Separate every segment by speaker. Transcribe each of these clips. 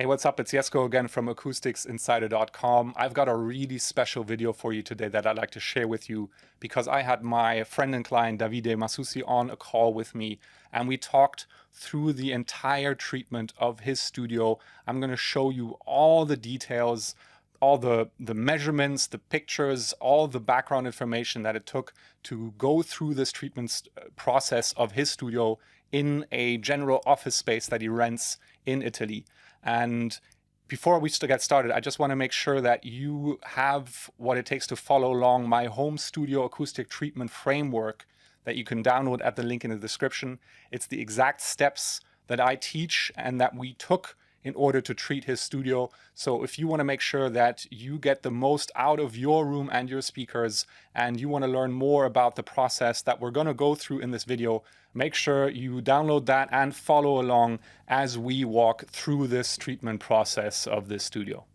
Speaker 1: Hey, what's up? It's Jesko again from AcousticsInsider.com. I've got a really special video for you today that I'd like to share with you because I had my friend and client Davide on a call with me and we talked through the entire treatment of his studio. I'm going to show you all the details, all the measurements, the pictures, all the background information that it took to go through this treatment process of his studio in a general office space that he rents in Italy. And before we get started, I just want to make sure that you have what it takes to follow along my home studio acoustic treatment framework that you can download at the link in the description. It's the exact steps that I teach and that we took in order to treat his studio. So if you want to make sure that you get the most out of your room and your speakers, and you want to learn more about the process that we're going to go through in this video, make sure you download that and follow along as we walk through this treatment process of this studio.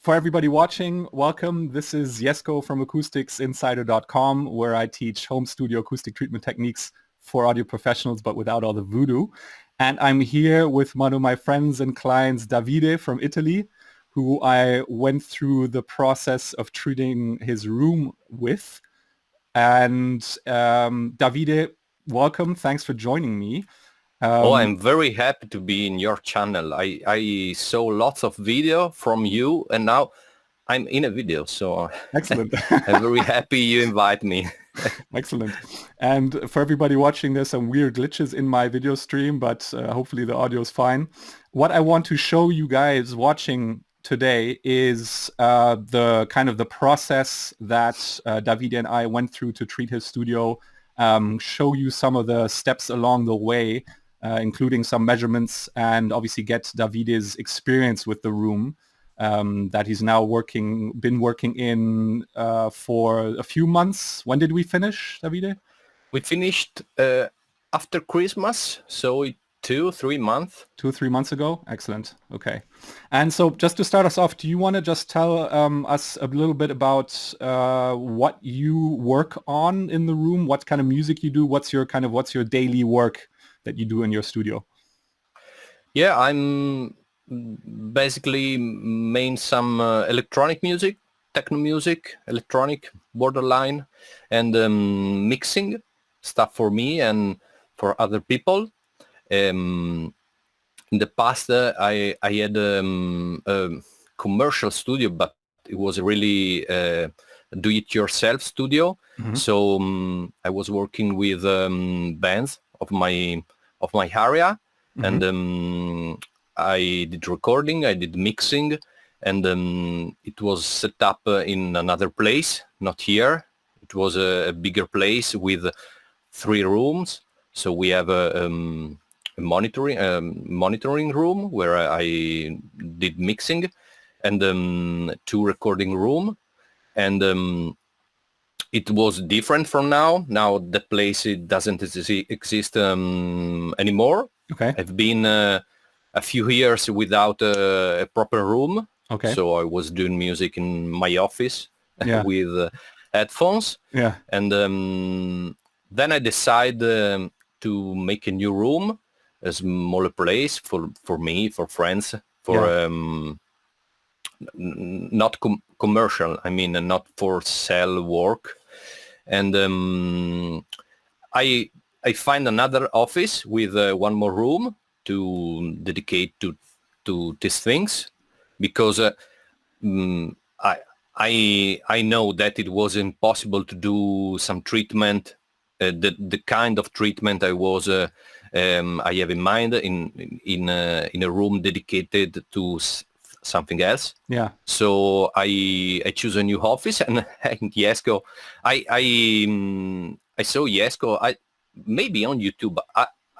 Speaker 1: For everybody watching, welcome. This is Jesko from AcousticsInsider.com, where I teach home studio acoustic treatment techniques for audio professionals, but without all the voodoo. And I'm here with one of my friends and clients, Davide from Italy, who I went through the process of treating his room with. And Davide, welcome. Thanks for joining me.
Speaker 2: I'm very happy to be in your channel. I saw lots of video from you, and now I'm in a video, so
Speaker 1: excellent.
Speaker 2: I'm very happy you invite me.
Speaker 1: Excellent. And for everybody watching, there's some weird glitches in my video stream, but hopefully the audio is fine. What I want to show you guys watching today is the kind of the process that Davide and I went through to treat his studio, show you some of the steps along the way, including some measurements, and obviously get Davide's experience with the room that he's now been working in for a few months. When did we finish, Davide?
Speaker 2: We finished after Christmas, so 2-3 months.
Speaker 1: 2-3 months ago? Excellent. Okay. And so just to start us off, do you want to just tell us a little bit about what you work on in the room, what kind of music you do, what's your daily work that you do in your studio?
Speaker 2: Yeah, I'm basically some electronic music, techno music, electronic, borderline, and mixing stuff for me and for other people. In the past, I had a commercial studio, but it was really a do-it-yourself studio. Mm-hmm. So I was working with bands of my area, mm-hmm. and I did recording, I did mixing, and it was set up in another place, not here. It was a bigger place with 3 rooms. So we have a monitoring room where I did mixing, and 2 recording room, and it was different from now. Now the place, it doesn't exist anymore.
Speaker 1: Okay.
Speaker 2: I've been a few years without a proper room.
Speaker 1: Okay.
Speaker 2: So I was doing music in my office, yeah, with headphones.
Speaker 1: Yeah.
Speaker 2: And then I decided to make a new room, a smaller place for me, for friends, for yeah. Not commercial. I mean, not for sell work. And I find another office with 1 more room to dedicate to these things, because I know that it was impossible to do some treatment, the kind of treatment I have in mind in a room dedicated to something else.
Speaker 1: Yeah.
Speaker 2: So I choose a new office, and Jesko, I saw Jesko, maybe on YouTube.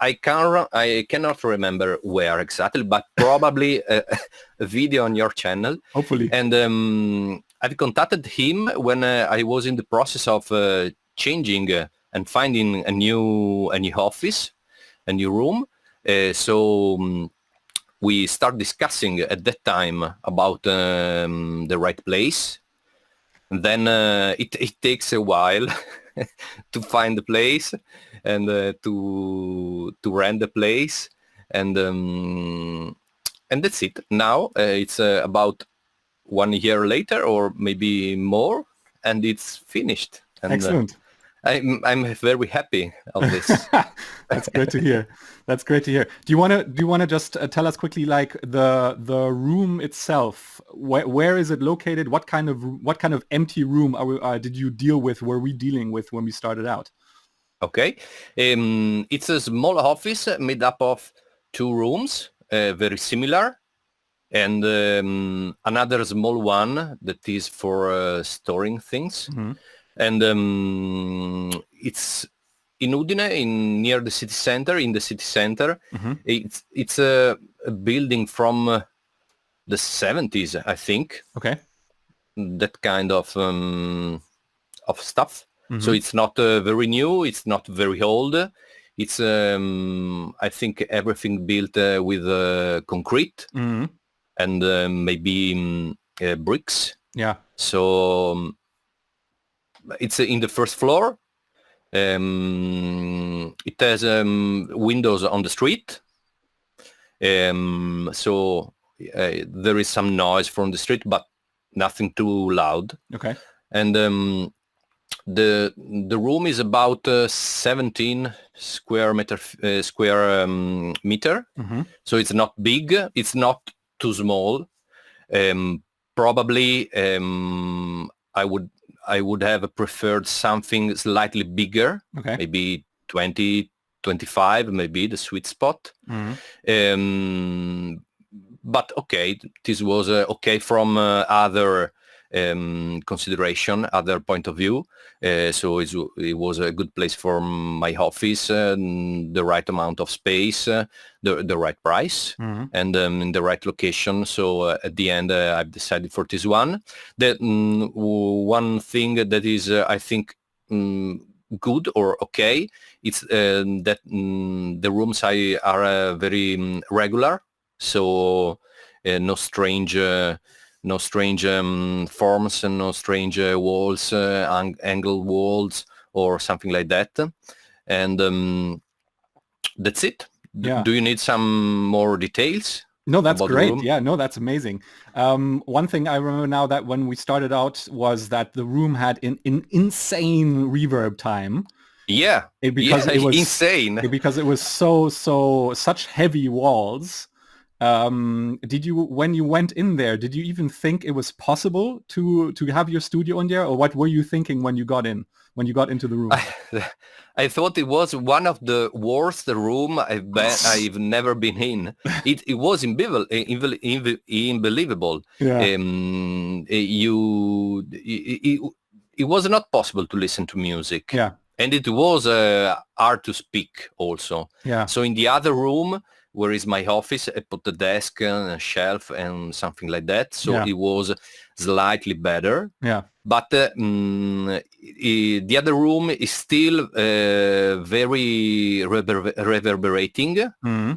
Speaker 2: I cannot remember where exactly, but probably a video on your channel.
Speaker 1: Hopefully.
Speaker 2: And I've contacted him when I was in the process of changing and finding a new office, a new room. So we start discussing at that time about the right place. And then it takes a while to find the place and to rent the place, and and that's it. Now it's about 1 year later or maybe more, and it's finished. And
Speaker 1: Excellent.
Speaker 2: I'm very happy of this.
Speaker 1: That's great to hear. That's great to hear. Do you wanna just tell us quickly, like the room itself? Where is it located? What kind of empty room did you deal with? Were we dealing with when we started out?
Speaker 2: Okay, it's a small office made up of 2 rooms, very similar, and another small one that is for storing things.
Speaker 1: Mm-hmm.
Speaker 2: And it's in Udine, near the city center. In the city center,
Speaker 1: Mm-hmm.
Speaker 2: it's a building from the 70s, I think.
Speaker 1: Okay.
Speaker 2: That kind of stuff. So
Speaker 1: Mm-hmm.
Speaker 2: it's not very new. It's not very old. It's I think everything built with concrete
Speaker 1: Mm-hmm.
Speaker 2: and maybe bricks.
Speaker 1: Yeah.
Speaker 2: So it's in the first floor. It has windows on the street. So there is some noise from the street, but nothing too loud.
Speaker 1: Okay.
Speaker 2: And the room is about 17 meter.
Speaker 1: Mm-hmm.
Speaker 2: So it's not big. It's not too small. Probably I would have preferred something slightly bigger,
Speaker 1: Okay.
Speaker 2: maybe 20, 25, maybe the sweet spot.
Speaker 1: Mm-hmm.
Speaker 2: But okay, this was okay from other consideration, other point of view. So it was a good place for my office, the right amount of space, the right price,
Speaker 1: Mm-hmm.
Speaker 2: and in the right location. So at the end, I've decided for this one. That one thing that is, I think, good or okay, it's that the rooms are very regular. So no strange forms and no strange walls, angled walls or something like that. And that's it.
Speaker 1: Yeah.
Speaker 2: Do you need some more details?
Speaker 1: No, that's
Speaker 2: about the
Speaker 1: great.
Speaker 2: room?
Speaker 1: Yeah, no, that's amazing. One thing I remember now that when we started out was that the room had an insane reverb time.
Speaker 2: Yeah,
Speaker 1: Because
Speaker 2: yeah,
Speaker 1: it was
Speaker 2: insane.
Speaker 1: Because it was such heavy walls. When you went in there, did you even think it was possible to have your studio in there, or what were you thinking when you got into the room?
Speaker 2: I thought it was one of the worst room I've never been in. It was unbelievable.
Speaker 1: Yeah.
Speaker 2: It was not possible to listen to music.
Speaker 1: Yeah.
Speaker 2: And it was hard to speak also.
Speaker 1: Yeah.
Speaker 2: So in the other room, where is my office, I put the desk and a shelf and something like that. So
Speaker 1: Yeah.
Speaker 2: it was slightly better.
Speaker 1: Yeah.
Speaker 2: But the other room is still very reverberating,
Speaker 1: Mm-hmm.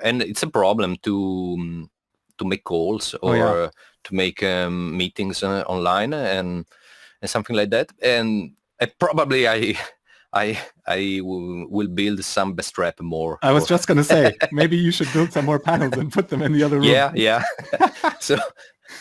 Speaker 2: and it's a problem to make calls or
Speaker 1: yeah.
Speaker 2: to make meetings online and something like that. And I will build some best rap more.
Speaker 1: I was just going to say, maybe you should build some more panels and put them in the other room.
Speaker 2: Yeah. So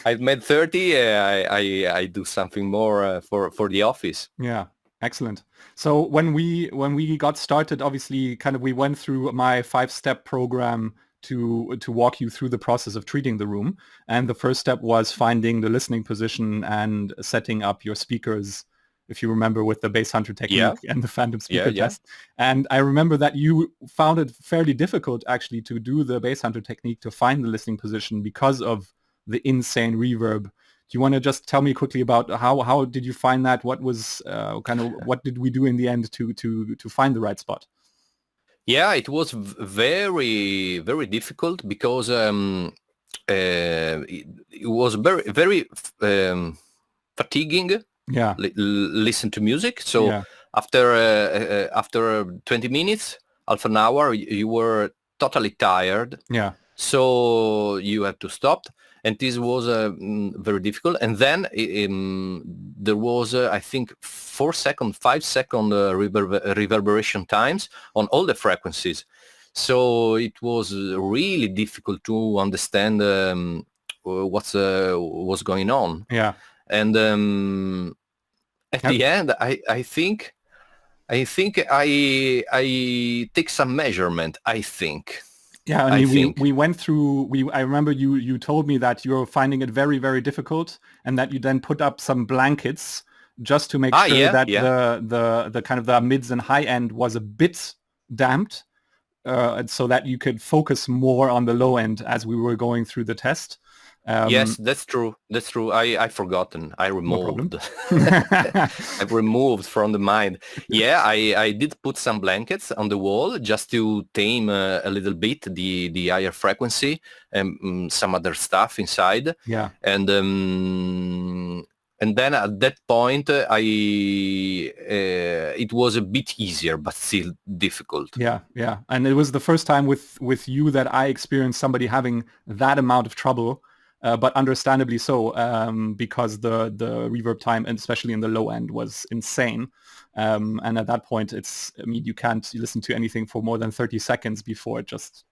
Speaker 2: I've made 30. I do something more for the office.
Speaker 1: Yeah, excellent. So when we got started, obviously, kind of we went through my 5-step program to walk you through the process of treating the room, and the first step was finding the listening position and setting up your speakers. If you remember, with the bass hunter technique and the phantom speaker test. And I remember that you found it fairly difficult actually to do the bass hunter technique to find the listening position because of the insane reverb. Do you want to just tell me quickly about how did you find that? What was what did we do in the end to find the right spot?
Speaker 2: Yeah, it was very, very difficult because it was very, very fatiguing.
Speaker 1: Yeah.
Speaker 2: Listen to music. So after 20 minutes, half an hour, you were totally tired.
Speaker 1: Yeah.
Speaker 2: So you had to stop, and this was very difficult. And then there was, I think, 5 second reverberation times on all the frequencies. So it was really difficult to understand what's going on.
Speaker 1: Yeah.
Speaker 2: And at
Speaker 1: Yep.
Speaker 2: the end, I take some measurement.
Speaker 1: Yeah, I
Speaker 2: I
Speaker 1: mean,
Speaker 2: think.
Speaker 1: we went through. I remember you told me that you're finding it very, very difficult, and that you then put up some blankets just to make
Speaker 2: Ah,
Speaker 1: sure
Speaker 2: yeah,
Speaker 1: that
Speaker 2: yeah.
Speaker 1: the kind of the mids and high end was a bit damped, so that you could focus more on the low end as we were going through the test.
Speaker 2: Yes,
Speaker 1: Um,
Speaker 2: that's true. That's true. I forgotten. I
Speaker 1: no problem.
Speaker 2: removed. I've removed from the mind. Yeah, I did put some blankets on the wall just to tame a little bit the higher frequency and some other stuff inside.
Speaker 1: Yeah.
Speaker 2: And then at that point, it was a bit easier, but still difficult.
Speaker 1: Yeah, yeah. And it was the first time with you that I experienced somebody having that amount of trouble, but understandably so, because the reverb time, and especially in the low end, was insane. And at that point, I mean, you can't listen to anything for more than 30 seconds before it just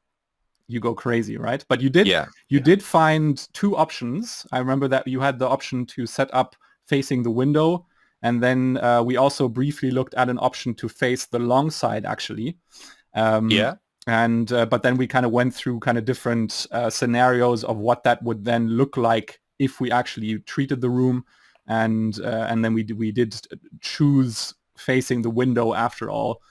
Speaker 1: you go crazy, right? But
Speaker 2: Yeah,
Speaker 1: you did find two options. I remember that you had the option to set up facing the window, and then we also briefly looked at an option to face the long side, actually.
Speaker 2: yeah.
Speaker 1: And but then we kind of went through kind of different scenarios of what that would then look like if we actually treated the room, and then we did choose facing the window after all,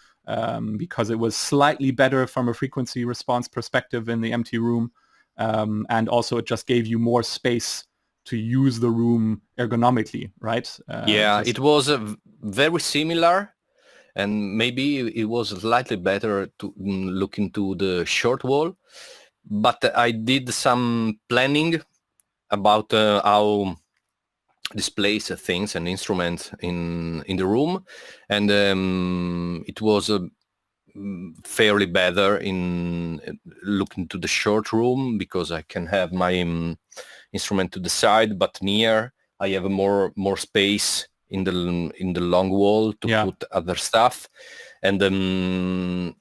Speaker 1: because it was slightly better from a frequency response perspective in the empty room, and also it just gave you more space to use the room ergonomically, right?
Speaker 2: Yeah, it was very similar, and maybe it was slightly better to look into the short wall. But I did some planning about how displays things and instruments in the room, and it was fairly better in looking to the short room because I can have my instrument to the side, but near I have more space in the long wall to
Speaker 1: Yeah,
Speaker 2: put other stuff, and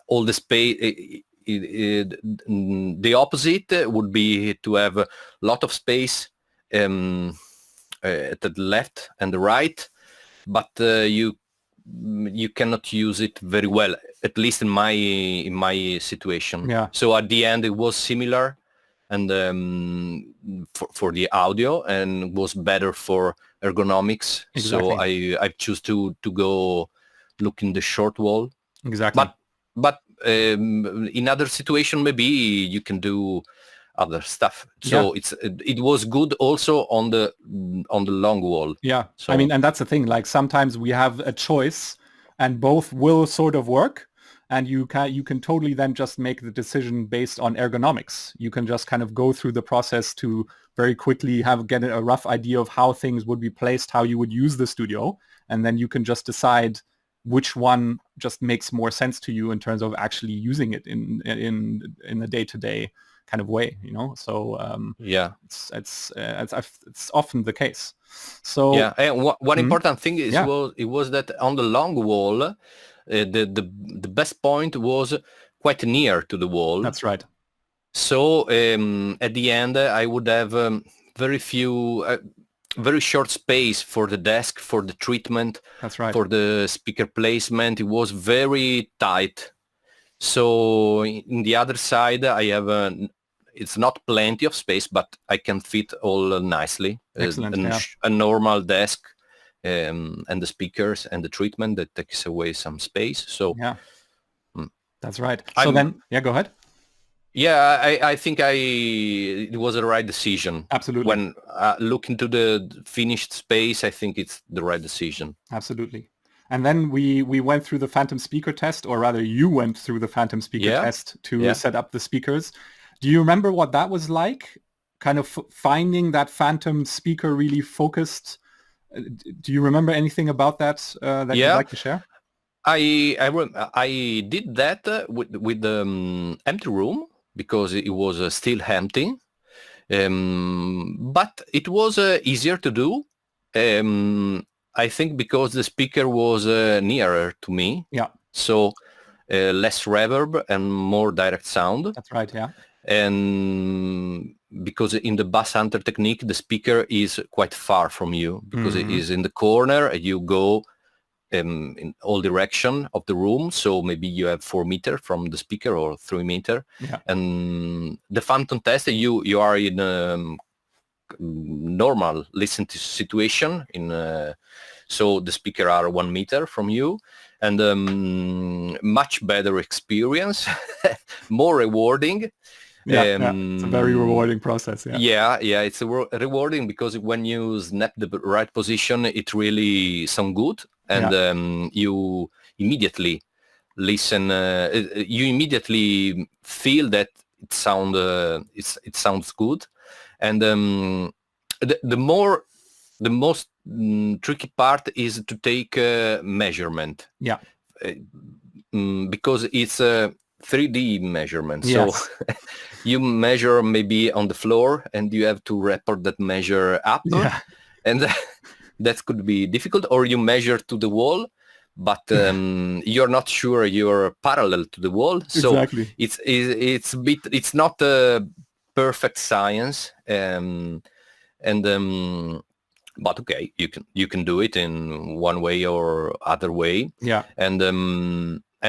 Speaker 2: all the space. The opposite would be to have a lot of space at the left and the right, but you cannot use it very well, at least in my situation.
Speaker 1: yeah,
Speaker 2: So at the end it was similar, and for the audio, and was better for ergonomics. So
Speaker 1: exactly,
Speaker 2: I choose to go look in the short wall.
Speaker 1: exactly.
Speaker 2: But in other situation maybe you can do other stuff.
Speaker 1: Yeah.
Speaker 2: So it was good also on the long wall.
Speaker 1: Yeah, I
Speaker 2: So
Speaker 1: mean, and that's the thing. Like sometimes we have a choice, and both will sort of work, and you can totally then just make the decision based on ergonomics. You can just kind of go through the process to very quickly get a rough idea of how things would be placed, how you would use the studio, and then you can just decide which one just makes more sense to you in terms of actually using it in a day-to-day kind of way, you know. So
Speaker 2: yeah.
Speaker 1: it's often the case. So
Speaker 2: Yeah, and one
Speaker 1: mhm,
Speaker 2: important thing is
Speaker 1: yeah,
Speaker 2: it was that on the long wall, the best point was quite near to the wall.
Speaker 1: that's right.
Speaker 2: So at the end, I would have very short space for the desk, for the treatment,
Speaker 1: That's right.
Speaker 2: for the speaker placement. It was very tight. So in the other side, I have it's not plenty of space, but I can fit all nicely.
Speaker 1: Excellent. Yeah.
Speaker 2: A normal desk and the speakers and the treatment that takes away some space. So
Speaker 1: Yeah,
Speaker 2: mm,
Speaker 1: that's right. So
Speaker 2: I'm
Speaker 1: then, yeah, go ahead.
Speaker 2: yeah, I think it was the right decision.
Speaker 1: Absolutely.
Speaker 2: When looking to the finished space, I think it's the right decision.
Speaker 1: Absolutely. And then we went through the phantom speaker test, or rather you went through the phantom speaker
Speaker 2: Yeah,
Speaker 1: test to
Speaker 2: yeah.
Speaker 1: set up the speakers. Do you remember what that was like? Kind of finding that phantom speaker really focused. Do you remember anything about that that you'd
Speaker 2: Yeah,
Speaker 1: like to share?
Speaker 2: I did that with the empty room because it was still empty. But it was easier to do. I think because the speaker was nearer to me.
Speaker 1: Yeah.
Speaker 2: So less reverb and more direct sound.
Speaker 1: That's right, yeah.
Speaker 2: And because in the bass hunter technique, the speaker is quite far from you because it is in the corner. You go in all direction of the room, so maybe you have 4 meters from the speaker or 3 meters.
Speaker 1: Yeah.
Speaker 2: And the phantom test, you are in a normal listen to situation so the speaker are 1 meter from you, and much better experience, more rewarding.
Speaker 1: It's a very rewarding process.
Speaker 2: Yeah, it's rewarding because when you snap the right position, it really sound good, and you immediately listen. You immediately feel that it sounds good, and the most tricky part is to take a measurement.
Speaker 1: Yeah.
Speaker 2: Because it's a 3D measurement.
Speaker 1: Yes.
Speaker 2: So you measure maybe on the floor and you have to report that measure up.
Speaker 1: Yeah.
Speaker 2: And that could be difficult. Or you measure to the wall, but you're not sure you're parallel to the wall. So
Speaker 1: exactly.
Speaker 2: it's not a perfect science. But okay, you can do it in one way or other way.
Speaker 1: Yeah.
Speaker 2: And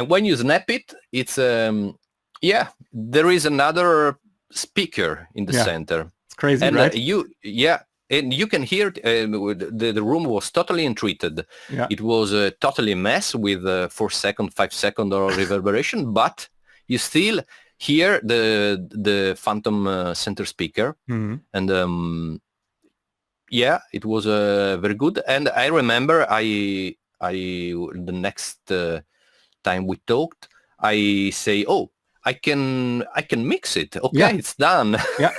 Speaker 2: when you snap it, it's there is another speaker in the center.
Speaker 1: It's crazy,
Speaker 2: and
Speaker 1: right?
Speaker 2: And you can hear it. The room was totally untreated.
Speaker 1: Yeah.
Speaker 2: It was totally a mess with 4 second, 5 second or reverberation, but you still hear the phantom center speaker. And it was very good. And I remember the next time we talked, I say, oh, I can mix it. Okay, it's done.
Speaker 1: Yeah.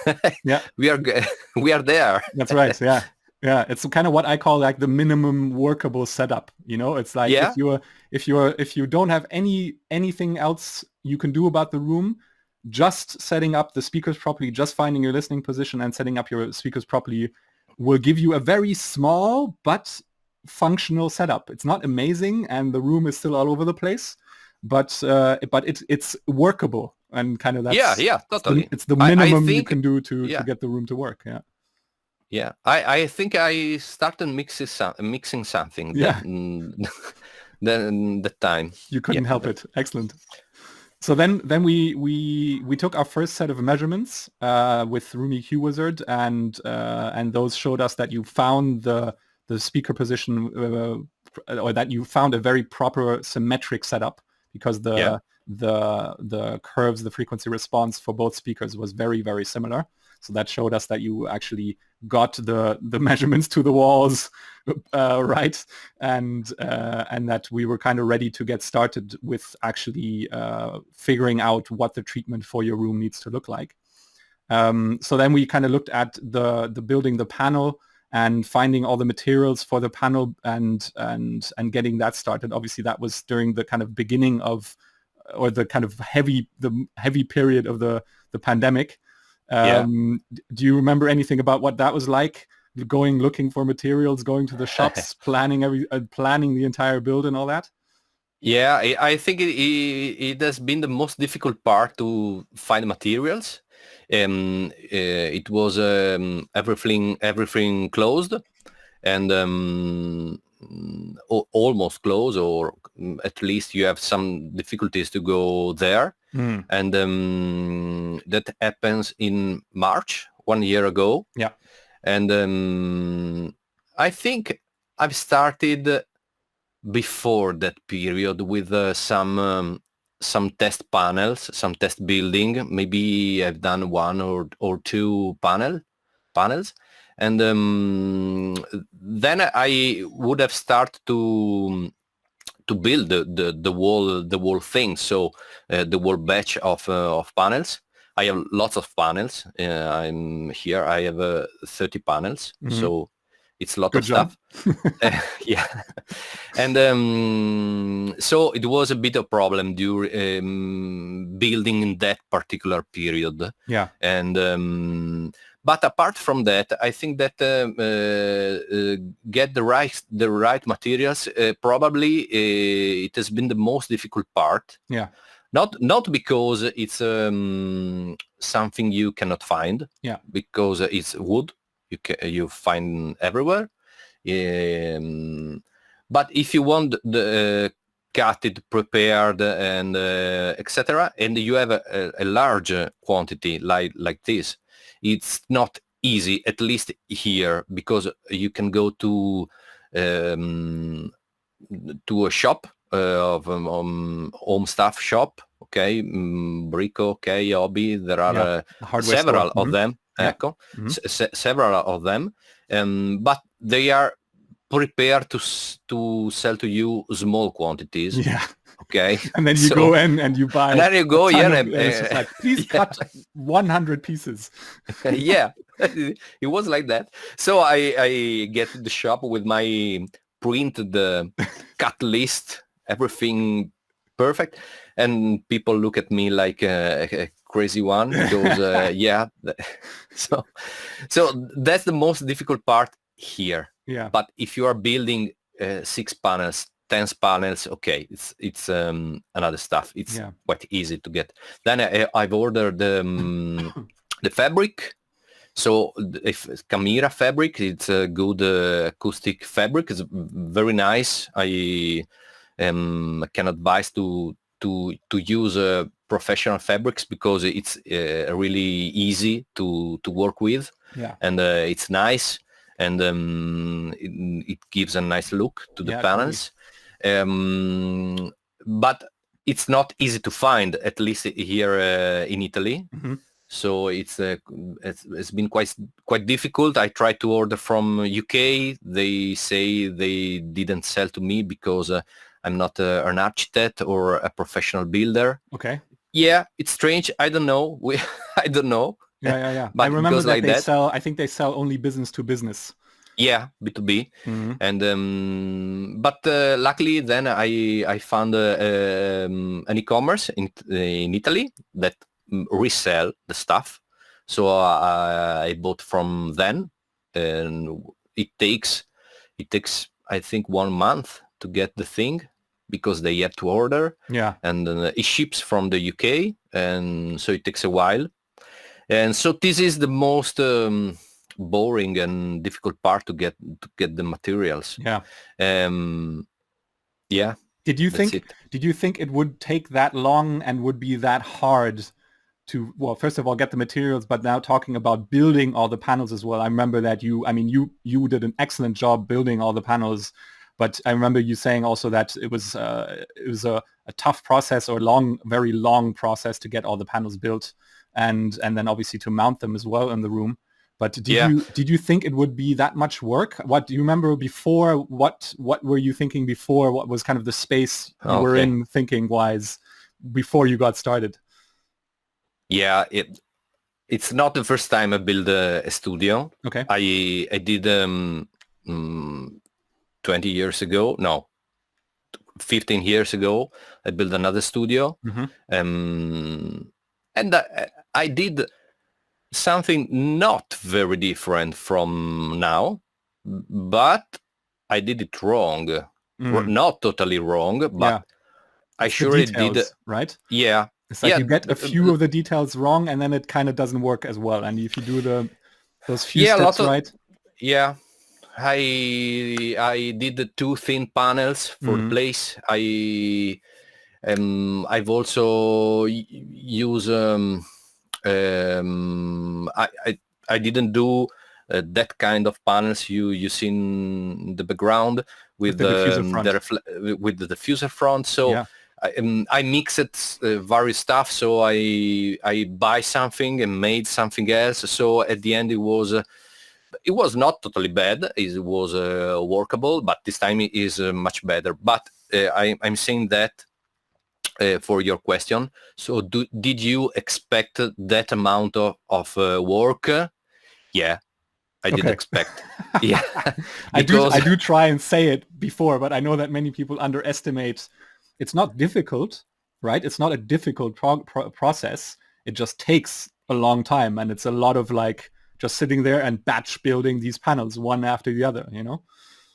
Speaker 2: we are there.
Speaker 1: That's right. Yeah. It's kind of what I call like the minimum workable setup. It's like if you don't have anything else you can do about the room, just setting up the speakers properly, just finding your listening position and setting up your speakers properly will give you a very small but functional setup. It's not amazing and the room is still all over the place, but it's workable, and kind of that's
Speaker 2: totally.
Speaker 1: It's the minimum you can do to get the room to work.
Speaker 2: I think I started mixing something then that time
Speaker 1: you couldn't help it. Excellent. So then we took our first set of measurements with Rumi Q Wizard, and those showed us that you found the speaker position, or that you found a very proper symmetric setup, because the curves, the frequency response for both speakers was very, very similar. So that showed us that you actually got the measurements to the walls right, and that we were kind of ready to get started with actually figuring out what the treatment for your room needs to look like. So then we kind of looked at the building the panel and finding all the materials for the panel and getting that started. Obviously, that was during the kind of beginning of, or the kind of heavy period of the pandemic. Do you remember anything about what that was like? Looking for materials, going to the shops, planning the entire build and all that?
Speaker 2: Yeah, I think it has been the most difficult part to find materials. It was everything closed, and almost closed, or at least you have some difficulties to go there. And that happens in March 1 year ago. And I think I've started before that period with some test panels, some test building. Maybe I've done 1 or 2 panels, and then I would have started to build the wall thing. So the wall batch of panels. I have lots of panels. I'm here. I have 30 panels. So It's a lot
Speaker 1: Good
Speaker 2: of
Speaker 1: job.
Speaker 2: stuff. Yeah. And so it was a bit of problem during building in that particular period.
Speaker 1: Yeah.
Speaker 2: And but apart from that, I think that get the right materials, probably it has been the most difficult part.
Speaker 1: Yeah.
Speaker 2: Not because it's something you cannot find,
Speaker 1: Yeah.
Speaker 2: because it's wood you find everywhere. But if you want the cut it, prepared, and etc., and you have a large quantity like this, it's not easy, at least here, because you can go to a shop of home stuff shop, okay, Brico, okay, Hobby. There are
Speaker 1: Hardware
Speaker 2: several
Speaker 1: store.
Speaker 2: of them.
Speaker 1: Yeah.
Speaker 2: Ecco, several of them, but they are prepared to sell to you small quantities.
Speaker 1: Yeah.
Speaker 2: Okay.
Speaker 1: And then you go in and you buy.
Speaker 2: And then you go,
Speaker 1: yeah,
Speaker 2: yeah,
Speaker 1: and it's just like, please cut 100 pieces.
Speaker 2: Yeah, it was like that. So I get to the shop with my printed cut list, everything perfect, and people look at me like a crazy one because yeah. So that's the most difficult part here.
Speaker 1: Yeah.
Speaker 2: But if you are building 6 panels, 10 panels, okay, it's another stuff. It's quite easy to get. Then I've ordered the fabric. So if Camira fabric, it's a good acoustic fabric. It's very nice. I can advise to use professional fabrics because it's really easy to work with.
Speaker 1: Yeah.
Speaker 2: And it's nice, and it gives a nice look to the panels. Totally. But it's not easy to find, at least here in Italy. So it's been quite difficult. I tried to order from UK. They say they didn't sell to me because I'm not an architect or a professional builder.
Speaker 1: Okay.
Speaker 2: Yeah, it's strange. I don't know. I don't know.
Speaker 1: Yeah.
Speaker 2: But
Speaker 1: I remember that
Speaker 2: like
Speaker 1: they sell. I think they sell only business to business.
Speaker 2: Yeah, B2B. And but luckily then I found an e-commerce in Italy that resell the stuff. So I bought from them, and it takes I think 1 month to get the thing because they have to order.
Speaker 1: Yeah.
Speaker 2: And it ships from the UK, and so it takes a while. And so this is the most boring and difficult part to get the materials.
Speaker 1: Yeah.
Speaker 2: Yeah.
Speaker 1: Did you think it would take that long and would be that hard to, well, first of all, get the materials, but now talking about building all the panels as well? I remember that you did an excellent job building all the panels, but I remember you saying also that it was a tough process, or very long process to get all the panels built, and then obviously to mount them as well in the room. But did you think it would be that much work? What do you remember before? What were you thinking before? What was kind of the space you were in thinking wise before you got started?
Speaker 2: Yeah, it's not the first time I build a studio.
Speaker 1: Okay.
Speaker 2: I did 20 years ago. No, 15 years ago, I built another studio. And I did something not very different from now, but I did it wrong. Not totally wrong, but I surely did.
Speaker 1: Right?
Speaker 2: Yeah.
Speaker 1: It's like you get a few of the details wrong, and then it kind of doesn't work as well. And if you do those few steps right.
Speaker 2: Yeah. I did the 2 thin panels for the place. I've also used I didn't do that kind of panels you see in the background with the diffuser front. So I mixed various stuff. So I buy something and made something else. So at the end it was not totally bad. It was workable, but this time it is much better. But I'm saying that for your question. So did you expect that amount of work? Yeah. I didn't
Speaker 1: Okay.
Speaker 2: expect. Yeah,
Speaker 1: I do
Speaker 2: because
Speaker 1: try and say it before, but I know that many people underestimate. It's not difficult, right? It's not a difficult process. It just takes a long time, and it's a lot of like just sitting there and batch building these panels one after the other, you know?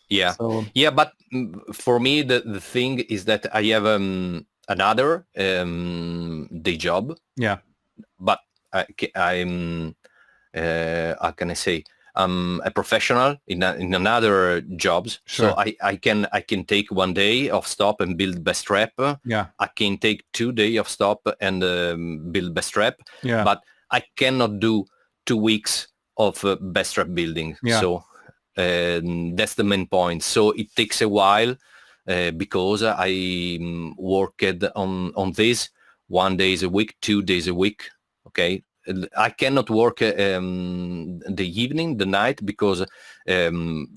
Speaker 2: yeah,
Speaker 1: So
Speaker 2: yeah. But for me, the thing is that I have another day job,
Speaker 1: yeah,
Speaker 2: but I'm how can I say, I'm a professional in another jobs, so
Speaker 1: sure.
Speaker 2: I can take 1 day of stop and build best rep.
Speaker 1: Yeah,
Speaker 2: I can take 2 day of stop and build best rep,
Speaker 1: yeah,
Speaker 2: but I cannot do 2 weeks of best rep building.
Speaker 1: yeah.
Speaker 2: So that's the main point. So it takes a while because I worked on this 1 day a week, 2 days a week. Okay, I cannot work the evening, the night, because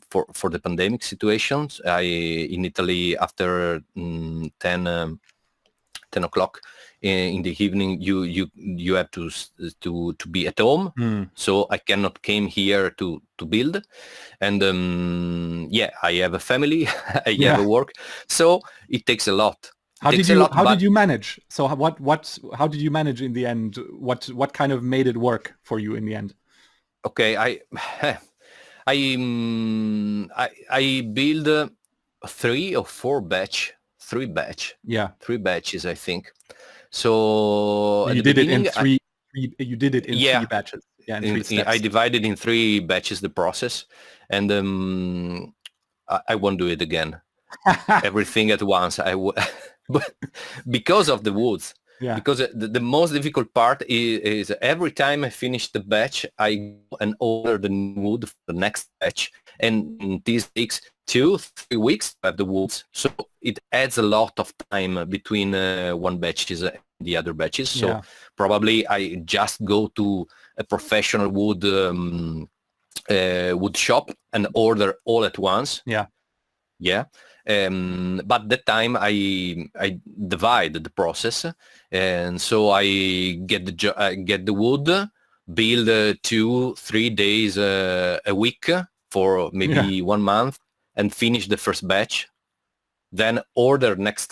Speaker 2: for the pandemic situations, I in Italy after 10 o'clock in the evening, you have to be at home.
Speaker 1: Hmm.
Speaker 2: So I cannot came here to build, and yeah, I have a family, I have
Speaker 1: Yeah.
Speaker 2: a work, so it takes a lot. It takes a lot,
Speaker 1: How did
Speaker 2: but
Speaker 1: you manage? So how did you manage in the end? What kind of made it work for you in the end?
Speaker 2: okay, I build three or four batch,
Speaker 1: Yeah.
Speaker 2: three batches, I think. So
Speaker 1: So
Speaker 2: at
Speaker 1: you
Speaker 2: the
Speaker 1: did it in
Speaker 2: beginning,
Speaker 1: you did it in three
Speaker 2: yeah,
Speaker 1: batches. Yeah, in three
Speaker 2: I
Speaker 1: steps.
Speaker 2: divided in three batches the process, and I won't do it again. Everything at once. But because of the woods,
Speaker 1: Yeah.
Speaker 2: because the most difficult part is every time I finish the batch, I go and order the wood for the next batch, and this takes 2-3 weeks to have the woods. So it adds a lot of time between one batches and the other batches. So
Speaker 1: Yeah.
Speaker 2: probably I just go to a professional wood shop and order all at once.
Speaker 1: Yeah.
Speaker 2: Yeah, but that time I divide the process, and so I get I get the wood, build 2-3 days a week for
Speaker 1: Yeah.
Speaker 2: maybe 1 month, and finish the first batch. Then order next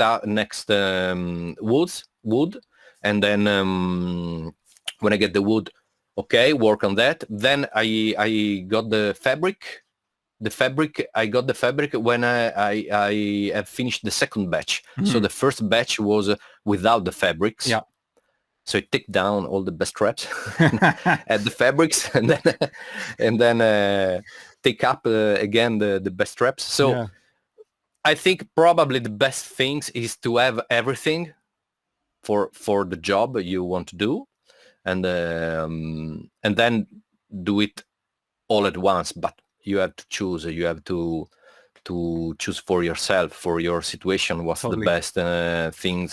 Speaker 2: wood, and then when I get the wood, okay, work on that. Then I got the fabric. I got the fabric when I have finished the second batch. So
Speaker 1: Mhm.
Speaker 2: the first batch was without the fabrics.
Speaker 1: Yeah.
Speaker 2: So I take down all the best straps, add the fabrics, and then take up again the best straps. So
Speaker 1: Yeah.
Speaker 2: I think probably the best things is to have everything for the job you want to do, and then do it all at once. But you have to choose. You have to choose for yourself, for your situation, what's the
Speaker 1: Totally.
Speaker 2: best thing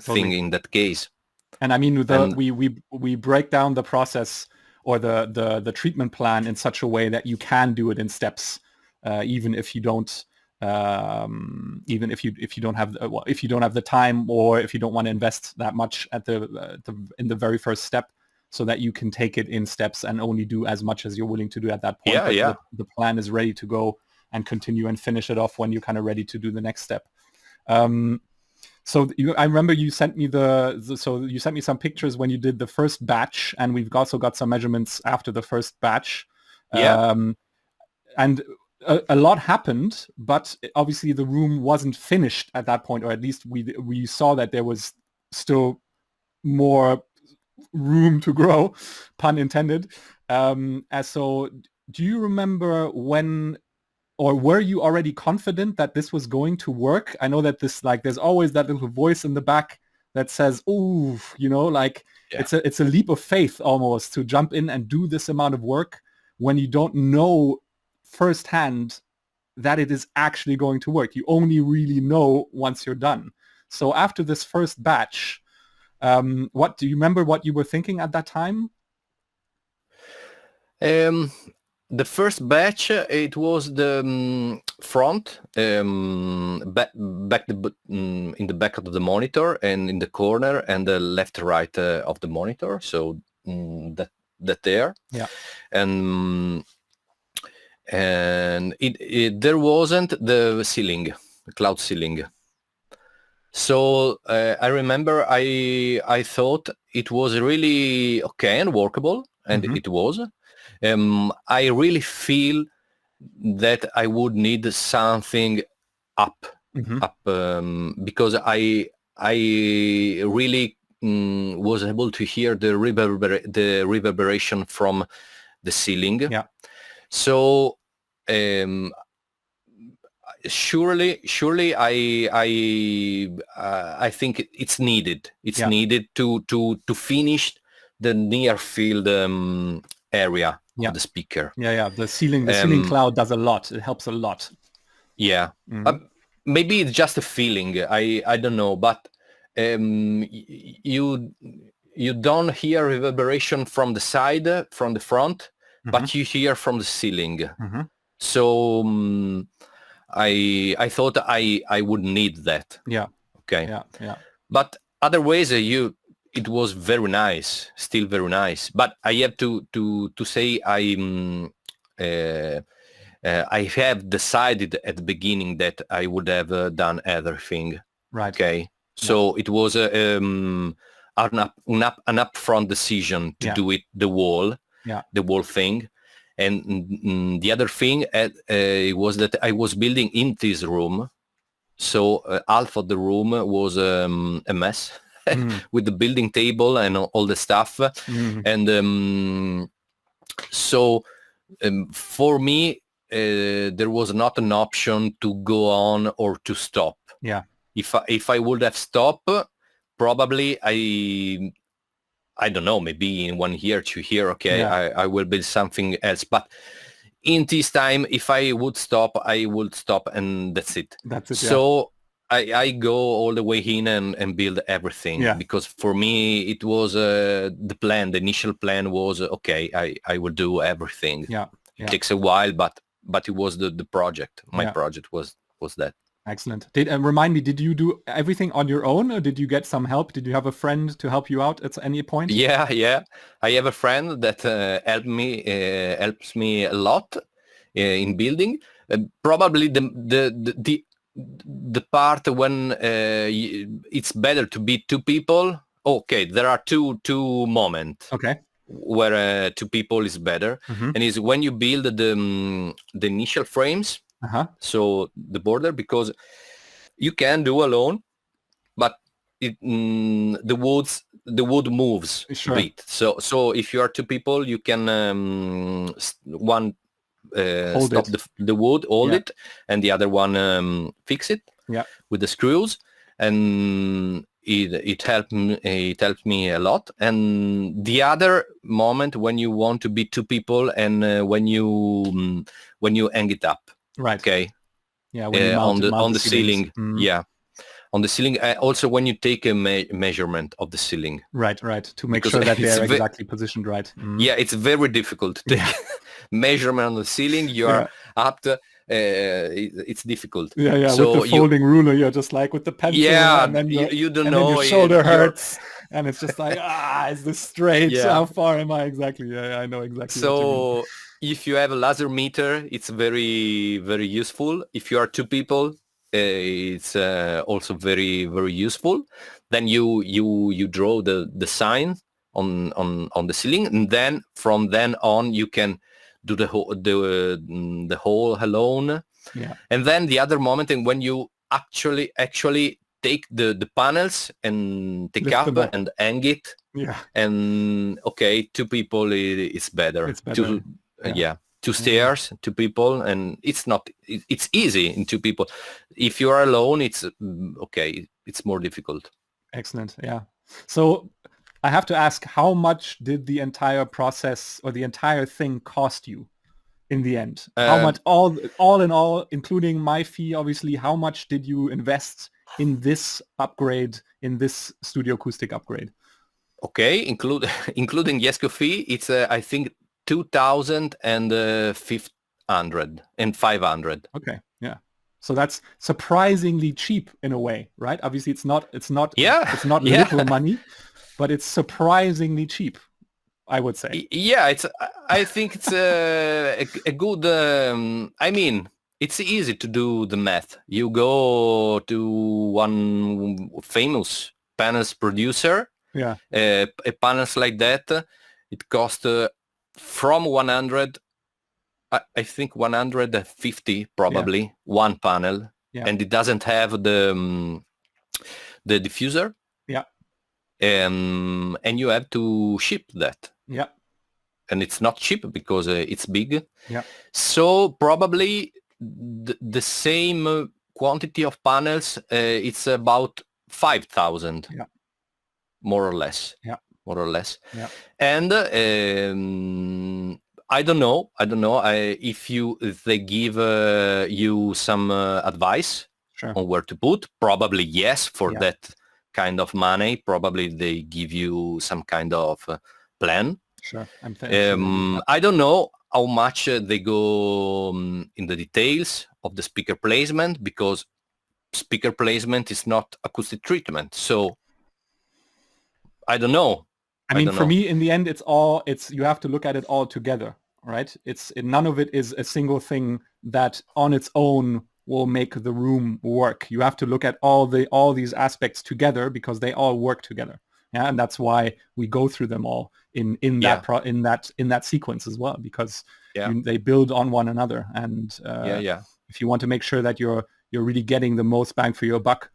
Speaker 1: Totally.
Speaker 2: in that case.
Speaker 1: And I mean,
Speaker 2: And
Speaker 1: we break down the process or the treatment plan in such a way that you can do it in steps, even if you don't, even if you don't have well, if you don't have the time or if you don't want to invest that much at in the very first step, so that you can take it in steps and only do as much as you're willing to do at that point.
Speaker 2: yeah,
Speaker 1: But
Speaker 2: yeah,
Speaker 1: the plan is ready to go and continue and finish it off when you're kind of ready to do the next step. Um, I remember you sent me so you sent me some pictures when you did the first batch, and we've also got some measurements after the first batch.
Speaker 2: yeah,
Speaker 1: Um, and a lot happened, but obviously the room wasn't finished at that point, or at least we saw that there was still more room to grow, pun intended. And so, do you remember when or were you already confident that this was going to work? I know that there's always that little voice in the back that says, "Ooh, like
Speaker 2: yeah.
Speaker 1: it's a leap of faith almost to jump in and do this amount of work when you don't know firsthand that it is actually going to work. You only really know once you're done." So after this first batch, what do you remember what you were thinking at that time?
Speaker 2: Um, the first batch, it was the front, back in the back of the monitor and in the corner and the left right of the monitor. So that there,
Speaker 1: Yeah.
Speaker 2: and and there wasn't the ceiling, the cloud ceiling. So I remember I thought it was really okay and workable, and it was. I really feel that I would need something up, because I really was able to hear the reverberation from the ceiling.
Speaker 1: Yeah.
Speaker 2: So surely I think it's needed. It's needed to finish the near field area of the speaker.
Speaker 1: Yeah. The ceiling cloud does a lot. It helps a lot.
Speaker 2: Yeah. Maybe it's just a feeling. I don't know, but you don't hear reverberation from the side, from the front, but you hear from the ceiling. So I thought I would need that.
Speaker 1: Yeah.
Speaker 2: Okay.
Speaker 1: Yeah.
Speaker 2: But other ways, it was very nice, still very nice. But I have to say I have decided at the beginning that I would have done everything.
Speaker 1: Right.
Speaker 2: Okay. So it was an upfront decision to do it, the wall thing. And the other thing was that I was building in this room. So half of the room was a mess with the building table and all the stuff. And so for me, there was not an option to go on or to stop.
Speaker 1: Yeah.
Speaker 2: If I would have stopped, probably I don't know, maybe in 1 year, 2 years, okay, I will build something else. But in this time, if I would stop, I would stop, and that's it.
Speaker 1: That's it.
Speaker 2: So I go all the way in and build everything, because for me it was the plan. The initial plan was okay. I will do everything. It takes a while, but it was the project. My project was that.
Speaker 1: Excellent. Remind me, did you do everything on your own, or did you get some help? Did you have a friend to help you out at any point?
Speaker 2: Yeah. I have a friend that helps me a lot in building. Probably the part when it's better to be two people. Okay, there are two moments.
Speaker 1: Okay.
Speaker 2: Where two people is better, and is when you build the initial frames. So the border, because you can do alone, but the wood moves a bit. So if you are two people, you can one stop the wood, hold it, and the other one fix it with the screws, and it helped me a lot. And the other moment when you want to be two people, and when you hang it up.
Speaker 1: Right.
Speaker 2: Okay.
Speaker 1: Yeah. When you mount
Speaker 2: on the ceiling. Yeah. On the ceiling. Also, when you take a measurement of the ceiling.
Speaker 1: Right. To make sure that they're exactly positioned right.
Speaker 2: Yeah, it's very difficult to take measurement on the ceiling. You are up to. It's difficult.
Speaker 1: Yeah. So with the folding ruler, you're just like with the pencil.
Speaker 2: Yeah.
Speaker 1: And then
Speaker 2: you don't know.
Speaker 1: Your shoulder hurts, and it's just like is this straight? Yeah. How far am I exactly? Yeah. I know exactly.
Speaker 2: So.
Speaker 1: What you mean.
Speaker 2: If you have a laser meter, it's very, very useful. If you are two people, it's also very, very useful. Then you draw the sign on the ceiling, and then from then on you can do the whole alone.
Speaker 1: Yeah.
Speaker 2: And then the other moment, and when you actually take the panels and take up and hang it.
Speaker 1: Yeah.
Speaker 2: And okay, two people is better.
Speaker 1: It's better.
Speaker 2: Two stairs, two people, and it's easy in two people. If you are alone, it's okay, it's more difficult.
Speaker 1: Excellent. Yeah. So I have to ask, how much did the entire process or the entire thing cost you in the end? How much, all in all, including my fee, obviously, how much did you invest in this upgrade, in this studio acoustic upgrade?
Speaker 2: Okay, including the ESCO fee, it's I think 2,000 and 500 and 500.
Speaker 1: Okay, yeah. So that's surprisingly cheap in a way, right? Obviously, it's not little money, but it's surprisingly cheap. I would say.
Speaker 2: Yeah, I think it's a good. I mean, it's easy to do the math. You go to one famous panels producer.
Speaker 1: Yeah.
Speaker 2: A panels like that, it costs from 100. I think 150 probably one panel,
Speaker 1: Yeah.
Speaker 2: and it doesn't have the diffuser.
Speaker 1: Yeah.
Speaker 2: And you have to ship that.
Speaker 1: Yeah.
Speaker 2: And it's not cheap because it's big.
Speaker 1: Yeah.
Speaker 2: So probably the same quantity of panels, it's about 5,000,
Speaker 1: Yeah.
Speaker 2: more or less.
Speaker 1: Yeah.
Speaker 2: More or less.
Speaker 1: Yeah.
Speaker 2: And I don't know. If they give you some advice
Speaker 1: Sure.
Speaker 2: on where to put. Probably yes, for
Speaker 1: Yeah.
Speaker 2: that kind of money. Probably they give you some kind of plan.
Speaker 1: Sure. I'm sure
Speaker 2: I don't know how much they go in the details of the speaker placement, because speaker placement is not acoustic treatment. So I don't know.
Speaker 1: I mean, for me, in the end, you have to look at it all together, right? None of it is a single thing that on its own will make the room work. You have to look at all these aspects together, because they all work together. Yeah, and that's why we go through them all in that sequence as well, because they build on one another. And if you want to make sure that you're really getting the most bang for your buck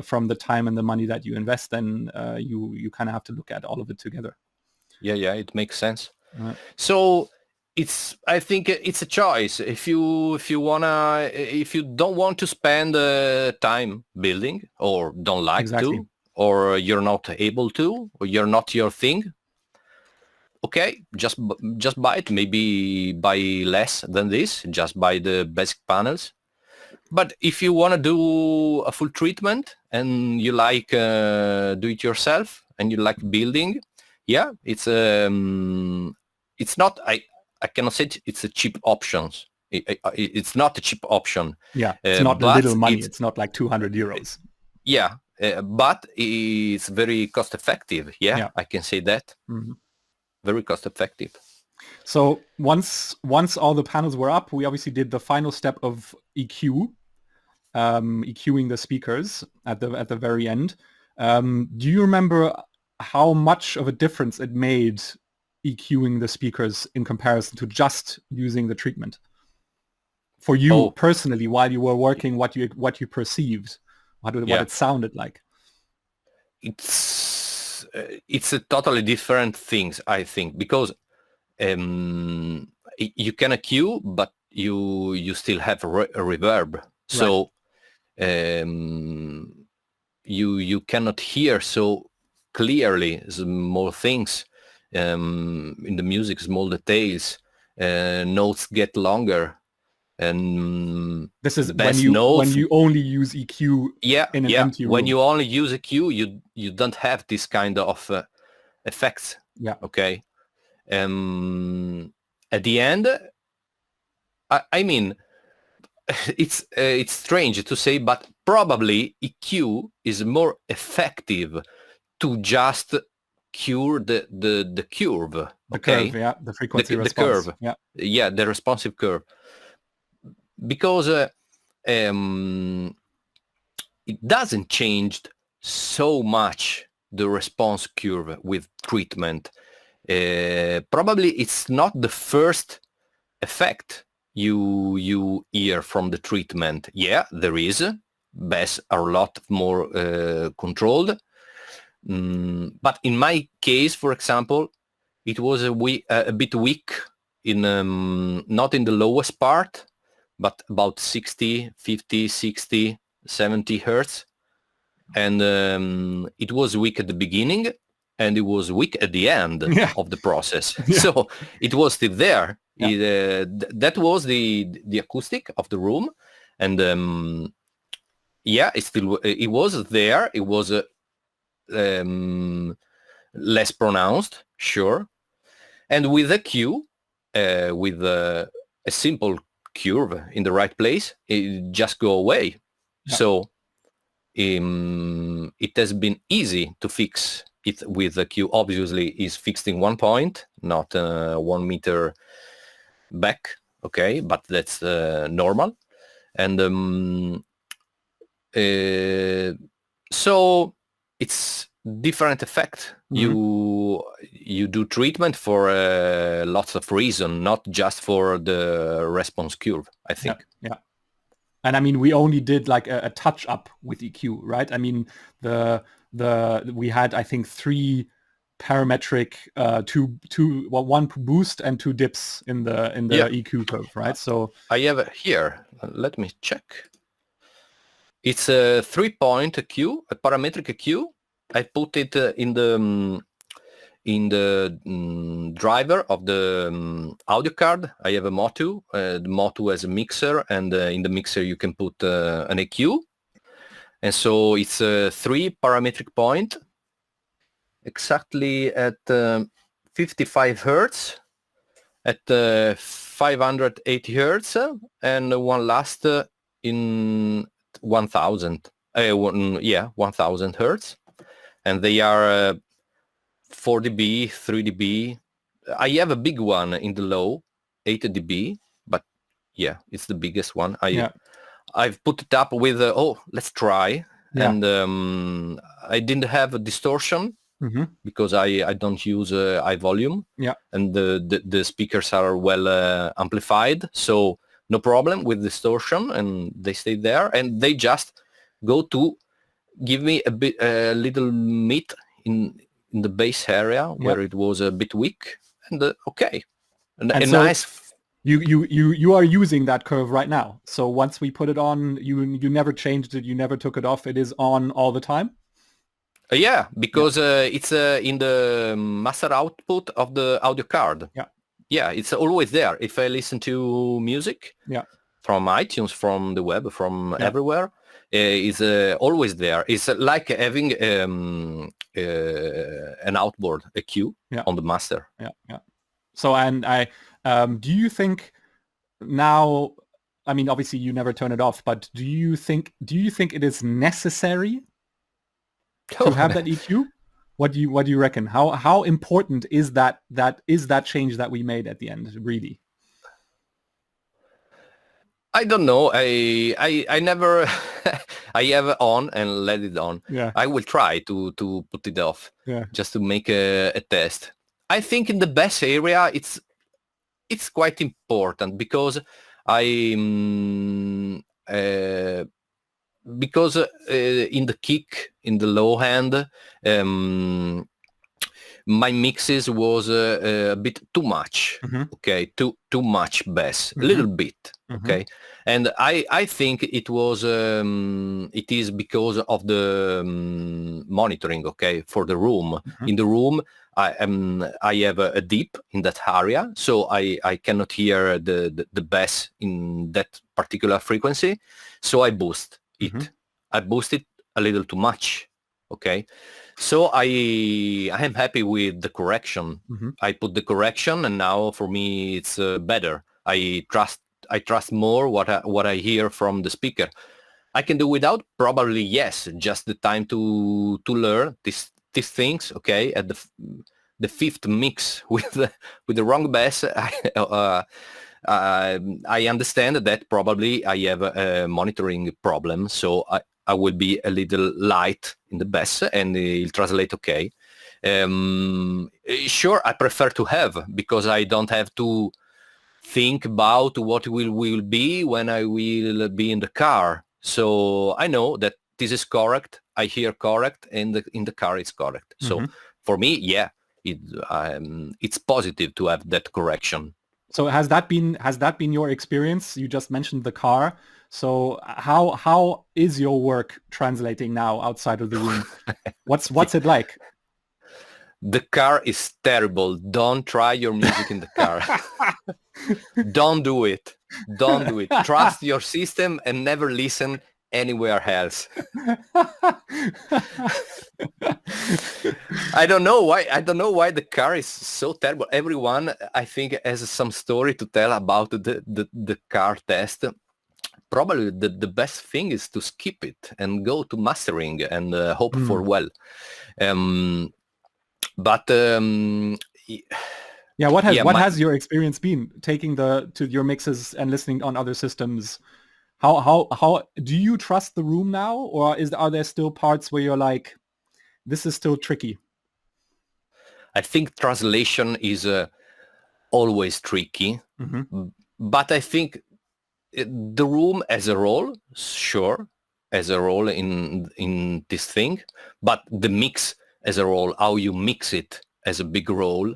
Speaker 1: from the time and the money that you invest, then you kind of have to look at all of it together.
Speaker 2: Yeah, it makes sense. So I think it's a choice. If you don't want to spend time building, or don't like to, or you're not able to, or you're not your thing, okay, just buy it. Maybe buy less than this, just buy the basic panels. But if you want to do a full treatment and you like do it yourself and you like building, yeah, it's not. I cannot say it's a cheap option. It's not a cheap option.
Speaker 1: Yeah, it's not little money. It's not like 200 euros.
Speaker 2: Yeah, but it's very cost effective. Yeah, I can say that. Mm-hmm. Very cost effective.
Speaker 1: So once all the panels were up, we obviously did the final step of EQing the speakers at the very end. Do you remember how much of a difference it made EQing the speakers in comparison to just using the treatment? For you personally, while you were working, what you perceived, what it sounded like?
Speaker 2: It's a totally different things, I think, because you can EQ, but you still have a reverb. So you cannot hear so clearly small things in the music, small details. Notes get longer, and
Speaker 1: this is when you only use EQ. In an empty room.
Speaker 2: When you only use EQ, you don't have this kind of effects.
Speaker 1: Yeah.
Speaker 2: Okay. At the end, I mean, it's strange to say, but probably EQ is more effective to just cure the curve.
Speaker 1: The curve, the frequency response.
Speaker 2: The curve. Yeah, the responsive curve. Because it doesn't change so much the response curve with treatment. Probably it's not the first effect you hear from the treatment. Yeah, there is. Bass are a lot more controlled. But in my case, for example, it was a bit weak in not in the lowest part, but about 60, 50, 60, 70 hertz. And it was weak at the beginning, and it was weak at the end of the process. So it was still there. That was the acoustic of the room. And it was there. It was less pronounced, sure. And with a Q, with a simple curve in the right place, it just go away. So it has been easy to fix it with the EQ obviously is fixed in one point, not 1 meter back, okay, but that's normal. And so it's different effect. You do treatment for lots of reason, not just for the response curve, I think.
Speaker 1: Yeah. And I mean, we only did like a touch up with EQ, right? I mean, we had, I think, 3 parametric, one boost and 2 dips in the EQ curve, right? So
Speaker 2: I have it here. Let me check. It's a 3-point EQ, a parametric EQ. I put it in the driver of the audio card. I have a Motu. The Motu has a mixer, and in the mixer you can put an EQ. And so it's a 3 parametric point, exactly at 55 hertz, at 580 hertz, and one last in 1000. 1000 hertz, and they are 4 dB, 3 dB. I have a big one in the low, 8 dB, but yeah, it's the biggest one. I've put it up with, let's try.
Speaker 1: Yeah.
Speaker 2: And I didn't have a distortion because I don't use high volume.
Speaker 1: Yeah.
Speaker 2: And the speakers are well amplified, so no problem with distortion, and they stay there, and they just go to give me a little meat in the bass area where it was a bit weak, and okay, and
Speaker 1: so
Speaker 2: nice.
Speaker 1: You are using that curve right now. So once we put it on, you never changed it, you never took it off. It is on all the time.
Speaker 2: Yeah, because it's in the master output of the audio card. Yeah, it's always there. If I listen to music, from iTunes, from the web, from everywhere, is always there. It's like having an outboard EQ on the master.
Speaker 1: Yeah. So, and do you think now? I mean, obviously, you never turn it off, but do you think it is necessary to have that EQ? What do you reckon? How important is that change that we made at the end, really?
Speaker 2: I don't know. I never I have it on and let it on.
Speaker 1: Yeah.
Speaker 2: I will try to put it off.
Speaker 1: Yeah.
Speaker 2: Just to make a test. I think in the bass area it's quite important because in the kick, in the low hand, my mixes was a bit too much. Okay, too much bass, a little bit. Okay, and I think it was it is because of the monitoring. Okay, for the room. In the room, I have a dip in that area, so I cannot hear the bass in that particular frequency. So I boost it. I boost it a little too much. Okay, so I am happy with the correction. I put the correction, and now for me it's better. I trust more what I hear from the speaker. I can do without, probably yes, just the time to learn these things. Okay, at the fifth mix with the wrong bass, I understand that probably I have a monitoring problem, so I will be a little light in the bass, and it'll translate okay. Sure, I prefer to have, because I don't have to think about what will be when I will be in the car. So I know that this is correct, I hear correct, and in the car it's correct. So for me, yeah, it's positive to have that correction.
Speaker 1: So has that been your experience? You just mentioned the car. So how is your work translating now outside of the room? What's it like?
Speaker 2: The car is terrible. Don't try your music in the car. Don't do it. Don't do it. Trust your system and never listen anywhere else. I don't know why the car is so terrible. Everyone, I think, has some story to tell about the car test. Probably the best thing is to skip it and go to mastering and hope for well. But
Speaker 1: Yeah, what has
Speaker 2: yeah,
Speaker 1: what has your experience been taking to your mixes and listening on other systems? How do you trust the room now, or are there still parts where you're like, this is still tricky?
Speaker 2: I think translation is always tricky, but I think the room as a role, sure, as a role in this thing, but the mix as a role, how you mix it as a big role,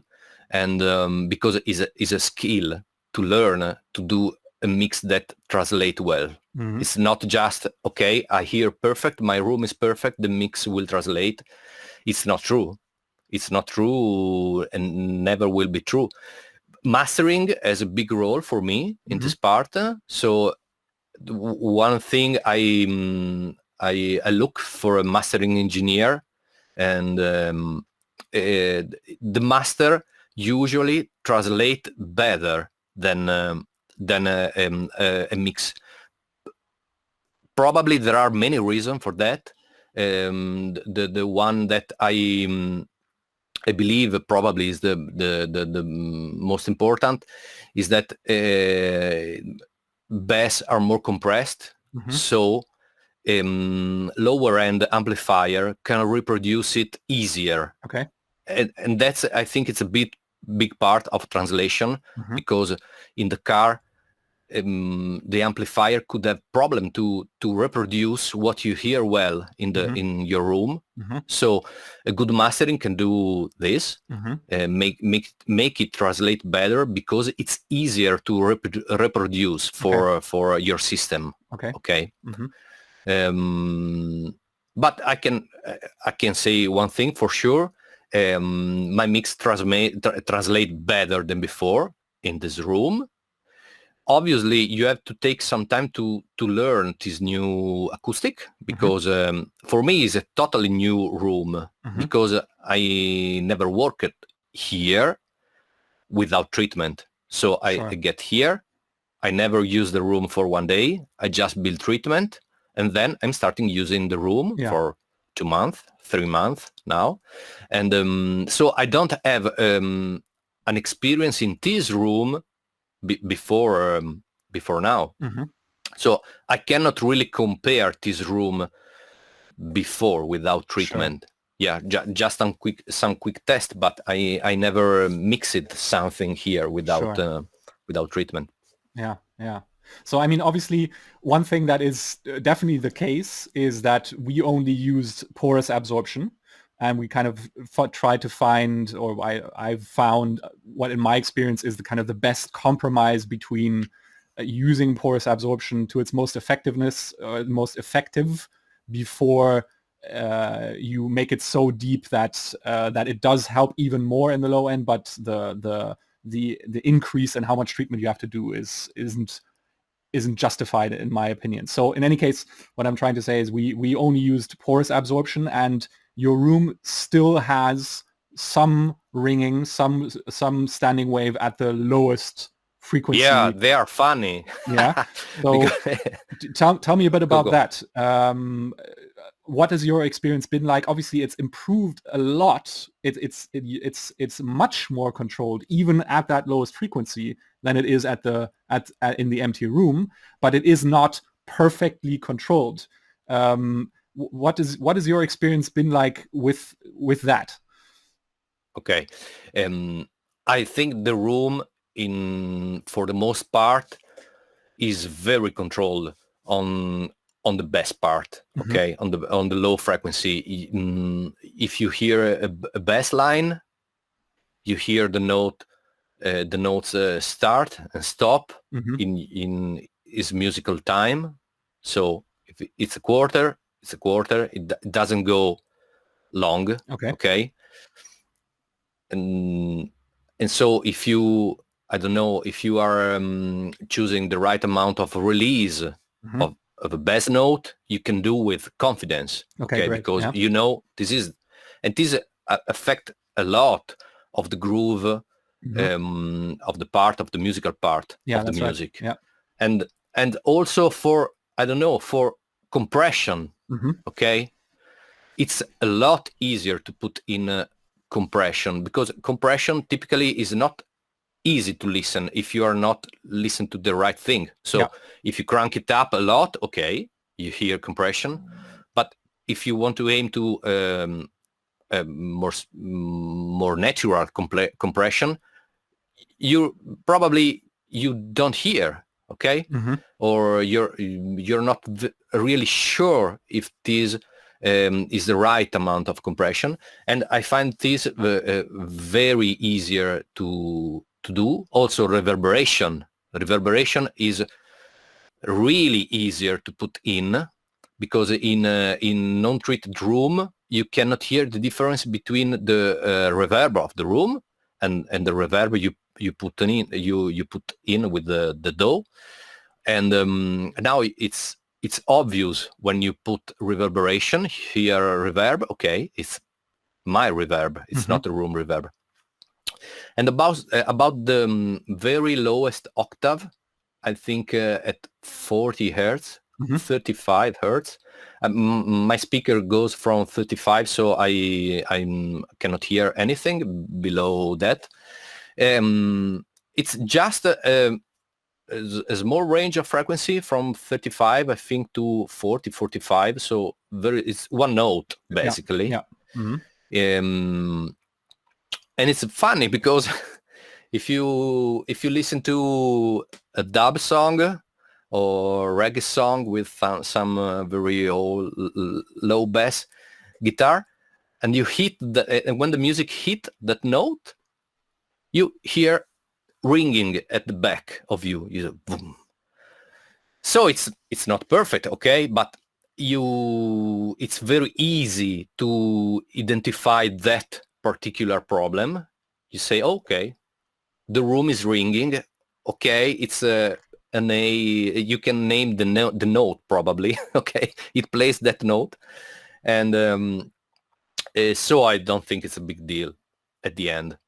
Speaker 2: and because it is a skill to learn to do a mix that translate well. It's not just, okay, I hear perfect, my room is perfect, the mix will translate. It's not true. It's not true and never will be true. Mastering has a big role for me in this part. So one thing I look for a mastering engineer, and the master usually translate better than a mix. Probably there are many reasons for that. The one that I believe probably is the most important is that bass are more compressed, so lower end amplifier can reproduce it easier.
Speaker 1: Okay.
Speaker 2: And that's, I think it's a big part of translation, because in the car the amplifier could have problem to reproduce what you hear well in your room. So a good mastering can do this, make it translate better, because it's easier to reproduce for your system. Okay. But I can say one thing for sure. My mix translate better than before in this room. Obviously, you have to take some time to learn this new acoustic, because for me it's a totally new room, because I never worked here without treatment. So I get here, I never use the room for one day, I just build treatment, and then I'm starting using the room for 2 months, 3 months now. And so I don't have an experience in this room before now. So I cannot really compare this room before without treatment. Yeah, just some quick test, but I never mixed something here without without treatment.
Speaker 1: Yeah. So I mean, obviously, one thing that is definitely the case is that we only used porous absorption, and we kind of tried to find, or I've found what in my experience is the kind of the best compromise between using porous absorption to its most effectiveness, most effective, before you make it so deep that that it does help even more in the low end, but the increase in how much treatment you have to do isn't justified in my opinion. So in any case, what I'm trying to say is we only used porous absorption, and your room still has some ringing, some standing wave at the lowest frequency.
Speaker 2: Yeah, they are funny.
Speaker 1: Yeah. So tell me a bit about that. What has your experience been like? Obviously, it's improved a lot. It's much more controlled, even at that lowest frequency, than it is in the empty room. But it is not perfectly controlled. What is your experience been like with that?
Speaker 2: Okay, I think the room for the most part is very controlled on the best part. Okay, on the low frequency. If you hear a bass line, you hear the notes start and stop in its musical time. So if it's a quarter, it's a quarter. It doesn't go long. Okay. And so if you, I don't know, if you are choosing the right amount of release of a bass note, you can do with confidence. Okay, because you know this affect a lot of the groove of the part of the musical part of the music.
Speaker 1: Yeah.
Speaker 2: And also for, I don't know, for compression. Okay, it's a lot easier to put in compression, because compression typically is not easy to listen if you are not listening to the right thing. So if you crank it up a lot, okay, you hear compression. But if you want to aim to more natural compression, you don't hear, okay, or you're not really sure if this is the right amount of compression. And I find this very easier to do. Also, reverberation is really easier to put in, because in non-treated room you cannot hear the difference between the reverb of the room and the reverb you put in with the DAW. And now it's obvious when you put reverberation, hear reverb, okay, it's my reverb, it's not a room reverb. And about the very lowest octave, I think at 40 hertz, 35 hertz, my speaker goes from 35, so I cannot hear anything below that. It's just a small range of frequency from 35, I think, to 40, 45. So it's one note basically. And it's funny because if you listen to a dub song or reggae song with some very low bass guitar, and you hit and when the music hit that note, you hear ringing at the back of you. Boom. So it's not perfect, okay, but it's very easy to identify that particular problem. You say, okay, the room is ringing, okay, it's you can name the note probably, okay, it plays that note, and so I don't think it's a big deal at the end.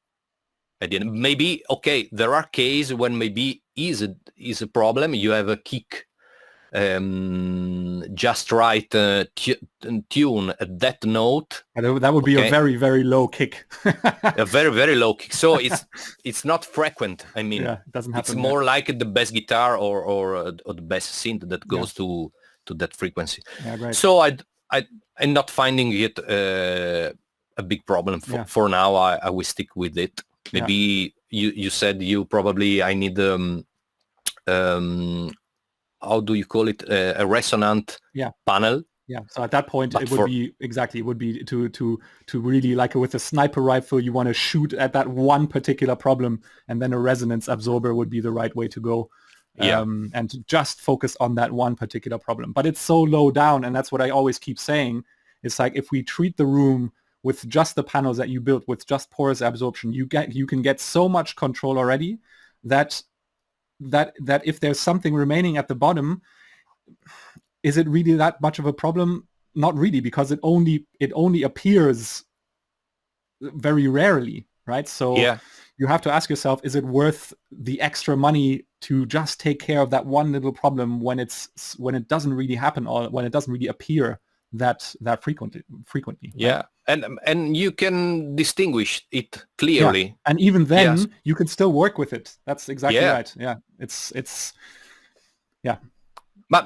Speaker 2: Maybe, okay, there are cases when maybe is a problem. You have a kick just right tune at that note.
Speaker 1: That would be a very, very low kick.
Speaker 2: A very, very low kick. So it's not frequent. I mean,
Speaker 1: it doesn't happen.
Speaker 2: It's more like the bass guitar or the bass synth that goes to that frequency.
Speaker 1: Right.
Speaker 2: So I'm not finding it a big problem for now. I will stick with it. Maybe you said I need how do you call it, a resonant panel.
Speaker 1: So at that point, it would be to really, like with a sniper rifle, you want to shoot at that one particular problem, and then a resonance absorber would be the right way to go. And to just focus on that one particular problem. But it's so low down, and that's what I always keep saying. It's like, if we treat the room with just the panels that you built, with just porous absorption, you can get so much control already that if there's something remaining at the bottom, is it really that much of a problem? Not really, because it only appears very rarely, right? So you have to ask yourself, is it worth the extra money to just take care of that one little problem when it doesn't really happen, or when it doesn't really appear that frequently?
Speaker 2: Right? And you can distinguish it clearly.
Speaker 1: And even then, you can still work with it. That's exactly right. It's
Speaker 2: But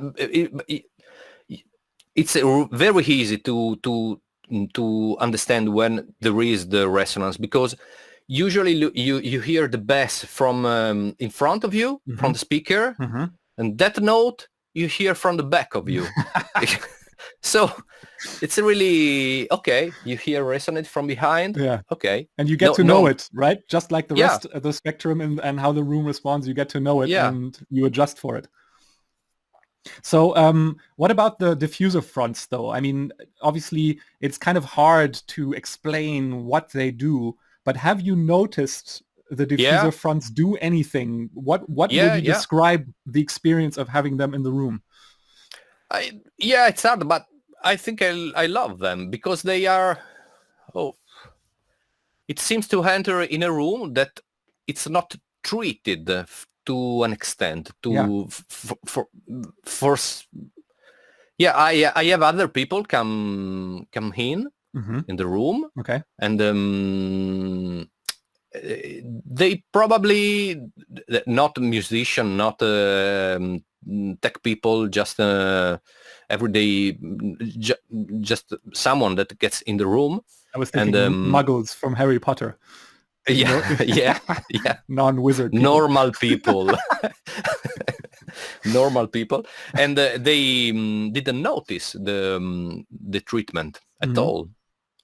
Speaker 2: it's very easy to understand when there is the resonance, because usually you hear the bass from in front of you, from the speaker, and that note you hear from the back of you. So it's really okay. You hear resonate from behind. Okay.
Speaker 1: And you get to know it, right? Just like the rest of the spectrum and how the room responds, you get to know it and you adjust for it. So what about the diffuser fronts, though? I mean, obviously, it's kind of hard to explain what they do, but have you noticed the diffuser fronts do anything? What would you describe the experience of having them in the room?
Speaker 2: It's hard, but I think I love them, because they are, it seems to enter in a room that it's not treated to an extent I have other people come in in the room,
Speaker 1: Okay.
Speaker 2: and they probably not a musician, not tech people, just everyday, just someone that gets in the room.
Speaker 1: I was thinking muggles from Harry Potter.
Speaker 2: Yeah, yeah.
Speaker 1: Non-wizard people.
Speaker 2: Normal people. Normal people, and they didn't notice the treatment at all.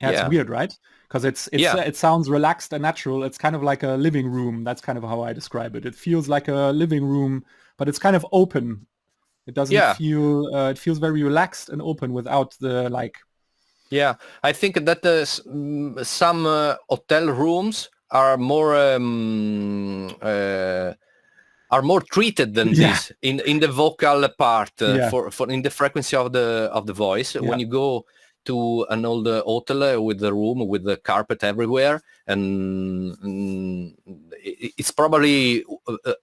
Speaker 1: Yeah, it's weird, right? Because it sounds relaxed and natural. It's kind of like a living room. That's kind of how I describe it. It feels like a living room, but it's kind of open. It doesn't feel. It feels very relaxed and open without the like.
Speaker 2: Yeah, I think that some hotel rooms are more treated than this in the vocal part for in the frequency of the voice. When you go to an old hotel with the room with the carpet everywhere, and it's probably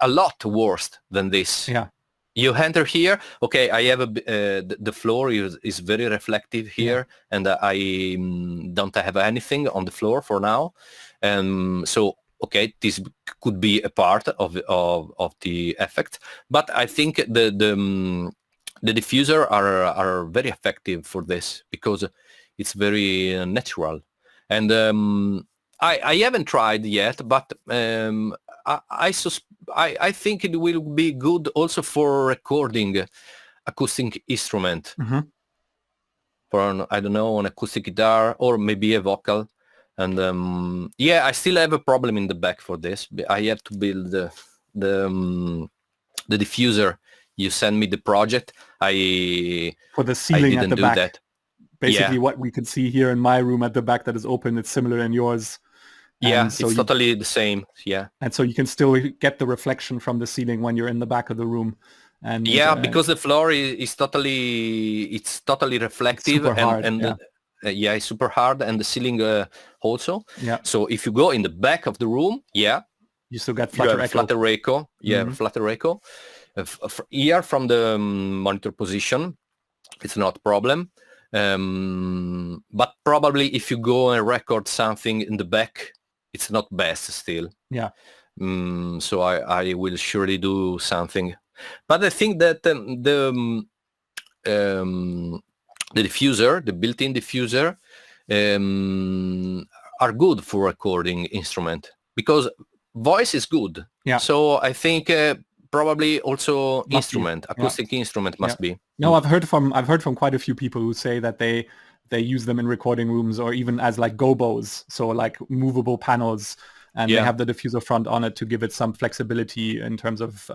Speaker 2: a lot worse than this.
Speaker 1: Yeah.
Speaker 2: You enter here, okay, I have the floor is very reflective here, and I don't have anything on the floor for now. So, okay, this could be a part of the effect, but I think the diffuser are very effective for this because it's very natural. And I haven't tried yet, but I think it will be good also for recording acoustic instrument. For I don't know, an acoustic guitar or maybe a vocal. And I still have a problem in the back for this. I have to build the diffuser. You send me the project.
Speaker 1: For the ceiling
Speaker 2: I
Speaker 1: at the
Speaker 2: didn't
Speaker 1: back.
Speaker 2: do that.
Speaker 1: Basically, what we can see here in my room at the back that is open, it's similar in yours.
Speaker 2: Yeah, so it's totally the same. Yeah.
Speaker 1: And so you can still get the reflection from the ceiling when you're in the back of the room. And
Speaker 2: because the floor is totally reflective,
Speaker 1: super hard,
Speaker 2: it's super hard, and the ceiling also.
Speaker 1: Yeah.
Speaker 2: So if you go in the back of the room,
Speaker 1: you still get flutter echo.
Speaker 2: Flutter echo. Yeah, flutter echo. Here from the monitor position, it's not a problem. But probably if you go and record something in the back, it's not best still.
Speaker 1: Yeah.
Speaker 2: So I will surely do something. But I think that the diffuser, the built-in diffuser, are good for recording instrument because voice is good.
Speaker 1: Yeah.
Speaker 2: So I think probably also acoustic instrument must be.
Speaker 1: No, I've heard from quite a few people who say that they use them in recording rooms or even as like gobos, so like movable panels, and they have the diffuser front on it to give it some flexibility in terms of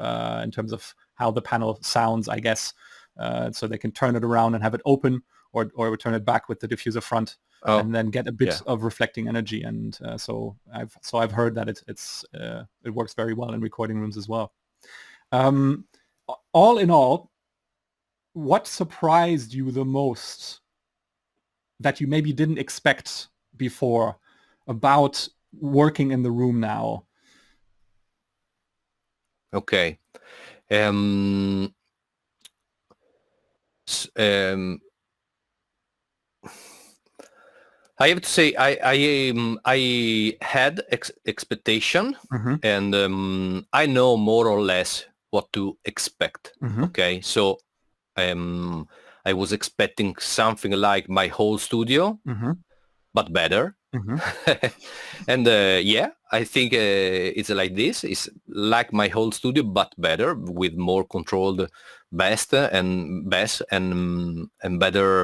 Speaker 1: how the panel sounds, I guess. So they can turn it around and have it open, or turn it back with the diffuser front, and then get a bit of reflecting energy. And so I've heard that it works very well in recording rooms as well. All in all, what surprised you the most that you maybe didn't expect before about working in the room now?
Speaker 2: Okay. I have to say I had expectation, and I know more or less what to expect. Okay, so I was expecting something like my whole studio, but better. And I think it's like this. It's like my whole studio, but better, with more controlled bass and better, and better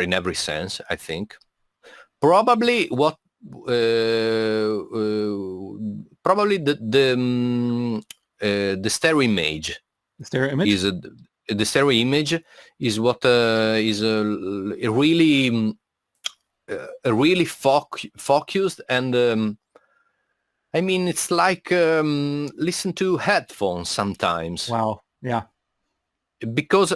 Speaker 2: in every sense. I think probably the stereo image.
Speaker 1: The stereo image
Speaker 2: is the stereo image is what is really focused, and I mean it's like listen to headphones sometimes.
Speaker 1: Wow. Yeah.
Speaker 2: Because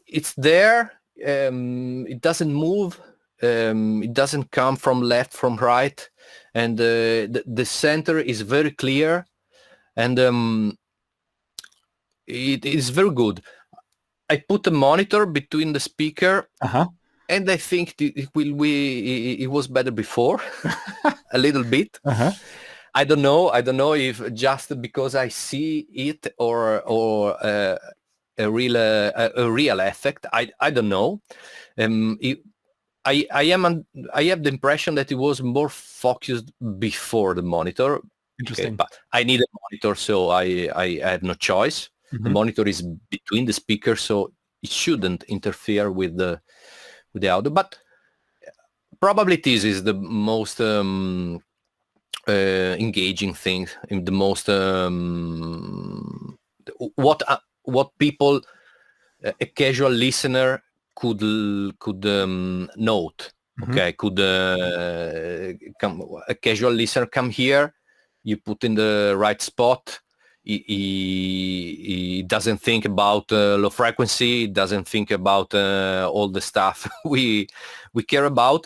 Speaker 2: it's there, it doesn't move, it doesn't come from left, from right, and the center is very clear, and it is very good. I put a monitor between the speaker,
Speaker 1: Uh-huh.
Speaker 2: and I think it was better before, a little bit.
Speaker 1: Uh-huh.
Speaker 2: I don't know. I don't know if just because I see it or a real effect. I don't know. It, I have the impression that it was more focused before the monitor. Okay,
Speaker 1: Interesting.
Speaker 2: but I need a monitor, so I have no choice. The
Speaker 1: Mm-hmm.
Speaker 2: monitor is between the speakers, so it shouldn't interfere with the audio. But probably this is the most engaging thing, in the most what people, a casual listener could note.
Speaker 1: Mm-hmm.
Speaker 2: Okay, could come a casual listener come here, you put in the right spot. He doesn't think about low frequency, doesn't think about all the stuff we care about.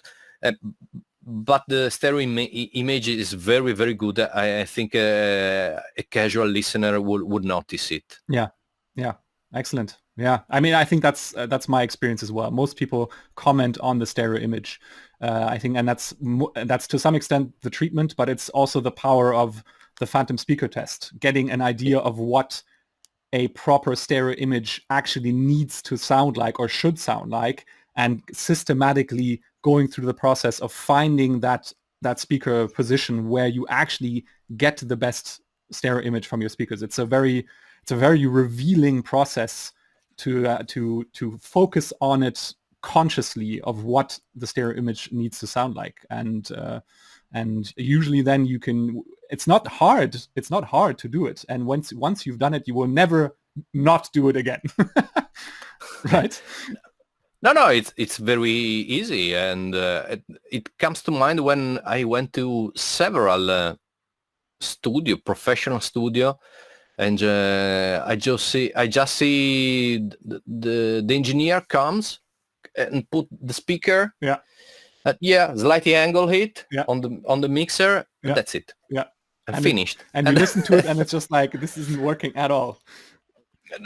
Speaker 2: But the stereo image is very, very good. I think a casual listener would notice it.
Speaker 1: Yeah. Yeah. Excellent. Yeah. I mean, I think that's my experience as well. Most people comment on the stereo image. I think, and that's to some extent the treatment, but it's also the power of the phantom speaker test, getting an idea of what a proper stereo image actually needs to sound like or should sound like, and systematically going through the process of finding that speaker position where you actually get the best stereo image from your speakers. It's a very revealing process to focus on it consciously of what the stereo image needs to sound like, and usually then you can. It's not hard to do it, and once you've done it, you will never not do it again. Right?
Speaker 2: No, it's very easy, and it comes to mind when I went to several professional studio, and I just see the engineer comes and put the speaker, slightly angle it on the mixer, and that's it.
Speaker 1: Yeah.
Speaker 2: And finished.
Speaker 1: And you listen to it, and it's just like, this isn't working at all.
Speaker 2: I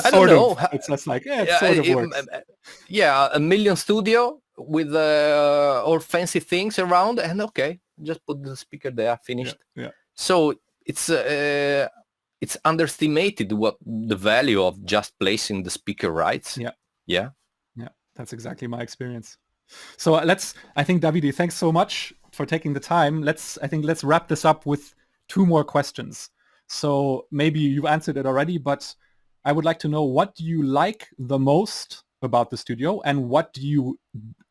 Speaker 2: don't know.
Speaker 1: It's just like, it sort of works.
Speaker 2: A million studio with all fancy things around, and okay, just put the speaker there, finished.
Speaker 1: Yeah.
Speaker 2: So it's underestimated what the value of just placing the speaker right. Yeah.
Speaker 1: That's exactly my experience. So I think, Davide, thanks so much for taking the time. Let's wrap this up with 2 more questions. So maybe you've answered it already, but I would like to know, what do you like the most about the studio, and what do you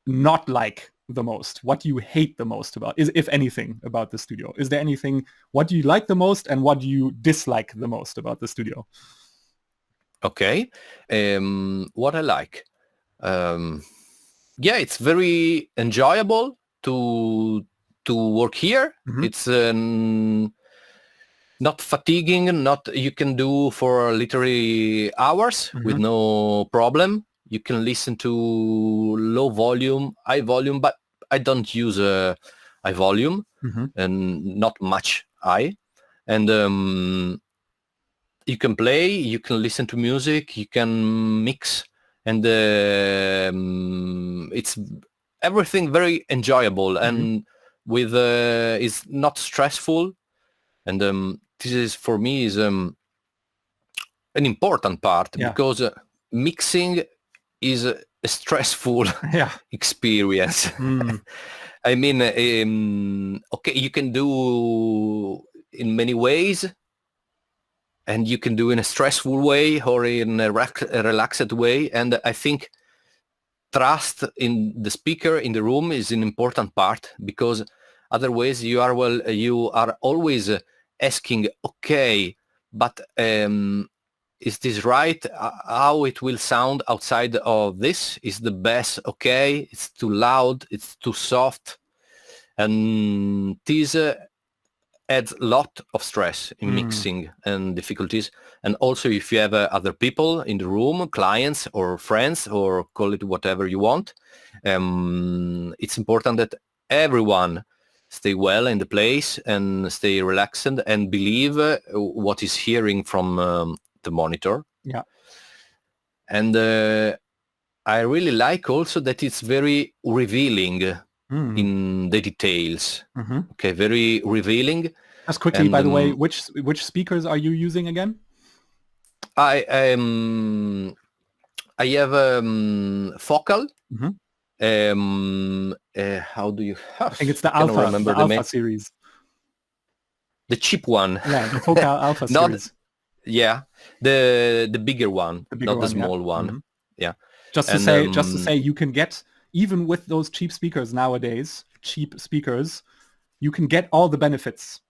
Speaker 1: not like the most? What do you hate the most about, if anything, about the studio? Is there anything, what do you like the most, and what do you dislike the most about the studio?
Speaker 2: Okay. What I like. It's very enjoyable to work here. Mm-hmm. It's not fatiguing. You can do for literally hours with no problem. You can listen to low volume, high volume, but I don't use high volume and not much high. And you can play, you can listen to music, you can mix, and it's everything very enjoyable and with is not stressful. And this is, for me, is an important part because mixing is a stressful experience. I mean, okay, you can do in many ways, and you can do in a stressful way or in a relaxed way. And I think trust in the speaker in the room is an important part, because otherwise you are always asking, okay, but is this right? How it will sound outside of this? Is the bass okay? It's too loud, it's too soft. And this adds a lot of stress in mixing and difficulties. And also, if you have other people in the room, clients or friends, or call it whatever you want, it's important that everyone stay well in the place and stay relaxed and believe what is hearing from the monitor. And I really like also that it's very revealing in the details. Okay, very revealing.
Speaker 1: Just quickly,
Speaker 2: And,
Speaker 1: by the way, which speakers are you using again?
Speaker 2: I have focal. How do you?
Speaker 1: I think it's the
Speaker 2: cannot
Speaker 1: Alpha,
Speaker 2: remember
Speaker 1: the
Speaker 2: the name.
Speaker 1: Alpha series.
Speaker 2: The cheap one.
Speaker 1: Yeah, the Focal Alpha
Speaker 2: Not,
Speaker 1: series.
Speaker 2: yeah, the bigger one, not the small
Speaker 1: yeah.
Speaker 2: one. Yeah.
Speaker 1: Just to say, you can get, even with those cheap speakers nowadays, you can get all the benefits.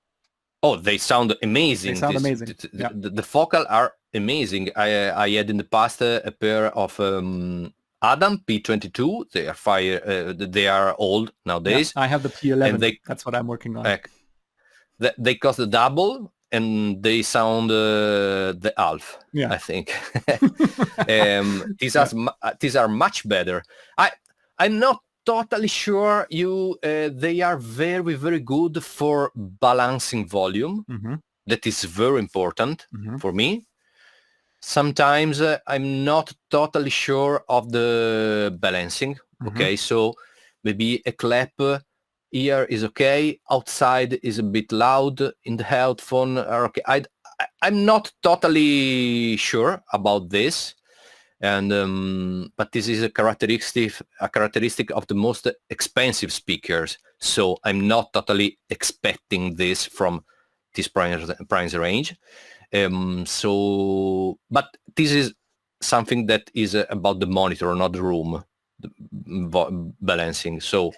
Speaker 2: Oh, they sound amazing.
Speaker 1: They sound amazing.
Speaker 2: The focal are amazing. I had in the past a pair of Adam P22. They are old nowadays.
Speaker 1: Yeah, I have the P11.
Speaker 2: And
Speaker 1: that's what I'm working on.
Speaker 2: They cost the double, and they sound the half.
Speaker 1: Yeah.
Speaker 2: I think these are much better. I'm not totally sure they are very, very good for balancing volume. That is very important for me. Sometimes I'm not totally sure of the balancing. Okay, so maybe a clap here is okay, outside is a bit loud, in the headphone are okay. I'm not totally sure about this. And but this is a characteristic of the most expensive speakers. So I'm not totally expecting this from this price range. But this is something that is about the monitor, not the room, balancing. So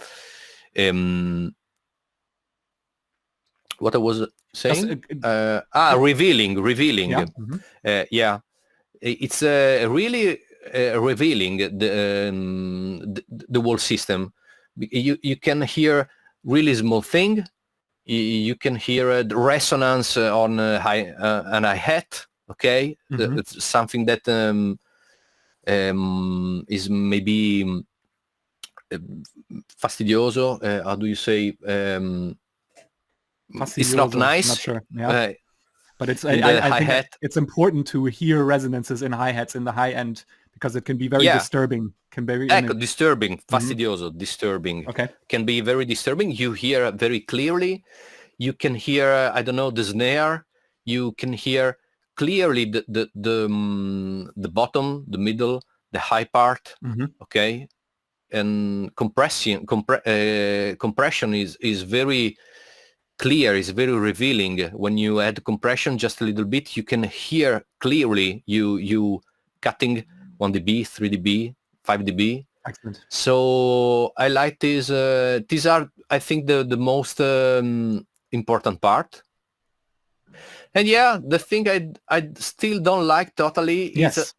Speaker 2: what I was saying? Revealing.
Speaker 1: Yeah.
Speaker 2: Yeah. It's really revealing the whole system. You can hear really small thing. You can hear the resonance on an hi-hat. Okay, it's something that is maybe fastidioso. How do you say? It's not nice.
Speaker 1: Not sure. Yeah. But it's I think it's important to hear resonances in hi-hats in the high end, because it can be very disturbing.
Speaker 2: Disturbing, fastidioso, disturbing.
Speaker 1: Okay.
Speaker 2: Can be very disturbing. You hear very clearly. You can hear, I don't know, the snare. You can hear clearly the bottom, the middle, the high part. Okay. And compression is very clear, is very revealing. When you add compression just a little bit, you can hear clearly you cutting 1 dB, 3 dB, 5 dB.
Speaker 1: Excellent.
Speaker 2: So I like these. These are, I think, the most important part. And yeah, the thing I still don't like totally is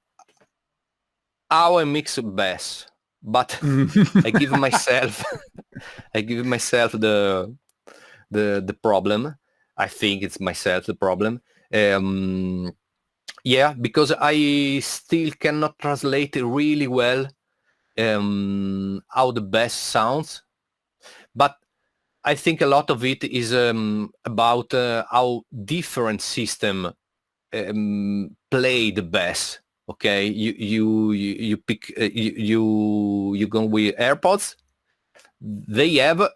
Speaker 2: how I mix bass. But I give myself the problem. I think it's myself the problem. Yeah, because I still cannot translate really well how the bass sounds. But I think a lot of it is about how different system play the bass. Okay, you pick you go with AirPods. They have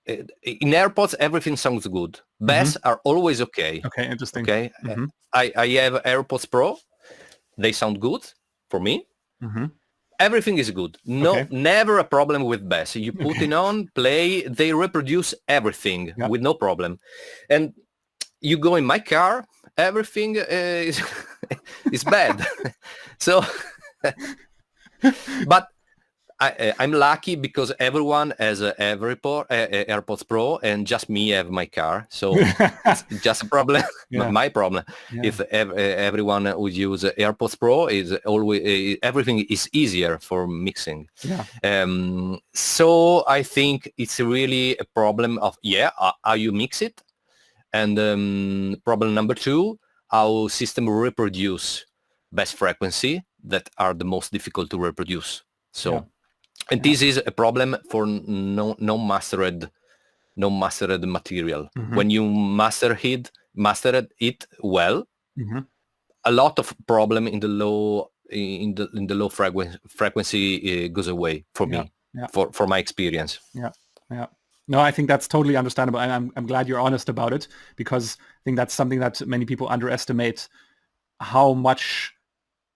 Speaker 2: in AirPods everything sounds good. Bass are always okay.
Speaker 1: Okay, interesting.
Speaker 2: Okay, I have AirPods Pro. They sound good for me. Everything is good. Never a problem with bass. You put it on, play, they reproduce everything with no problem. And you go in my car, everything is is bad. So, but I'm lucky because everyone has AirPods Pro, and just me have my car. So it's just a problem, my problem. If everyone would use AirPods Pro, is always everything is easier for mixing. So I think it's really a problem of how you mix it, and problem number 2, how system reproduce bass frequency that are the most difficult to reproduce. So. And this is a problem for no mastered material. When you mastered it well, a lot of problem in the low in the low frequency goes away for
Speaker 1: Yeah.
Speaker 2: me,
Speaker 1: Yeah.
Speaker 2: for my experience.
Speaker 1: Yeah. Yeah. No, I think that's totally understandable. And I'm glad you're honest about it, because I think that's something that many people underestimate, how much,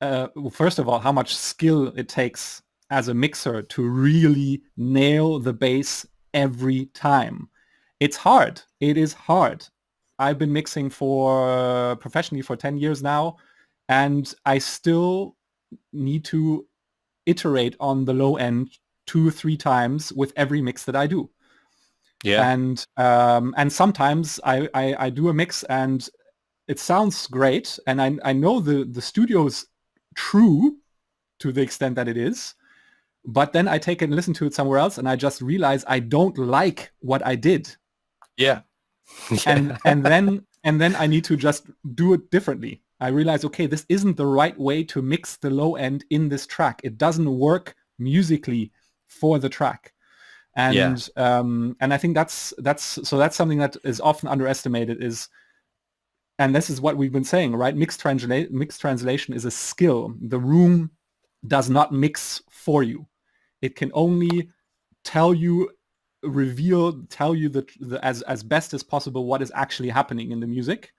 Speaker 1: well, first of all, how much skill it takes as a mixer to really nail the bass every time. It's hard. It is hard. I've been mixing for professionally for 10 years now, and I still need to iterate on the low end 2 or 3 times with every mix that I do.
Speaker 2: Yeah.
Speaker 1: And sometimes I do a mix and it sounds great, and I know the studio's true to the extent that it is, but then I take it and listen to it somewhere else, and I just realize I don't like what I did.
Speaker 2: Yeah.
Speaker 1: And then I need to just do it differently. I realize, okay, this isn't the right way to mix the low end in this track. It doesn't work musically for the track. And I think that's something that is often underestimated, is, and this is what we've been saying, right? Mixed translation is a skill. The room does not mix for you. It can only tell you as best as possible what is actually happening in the music,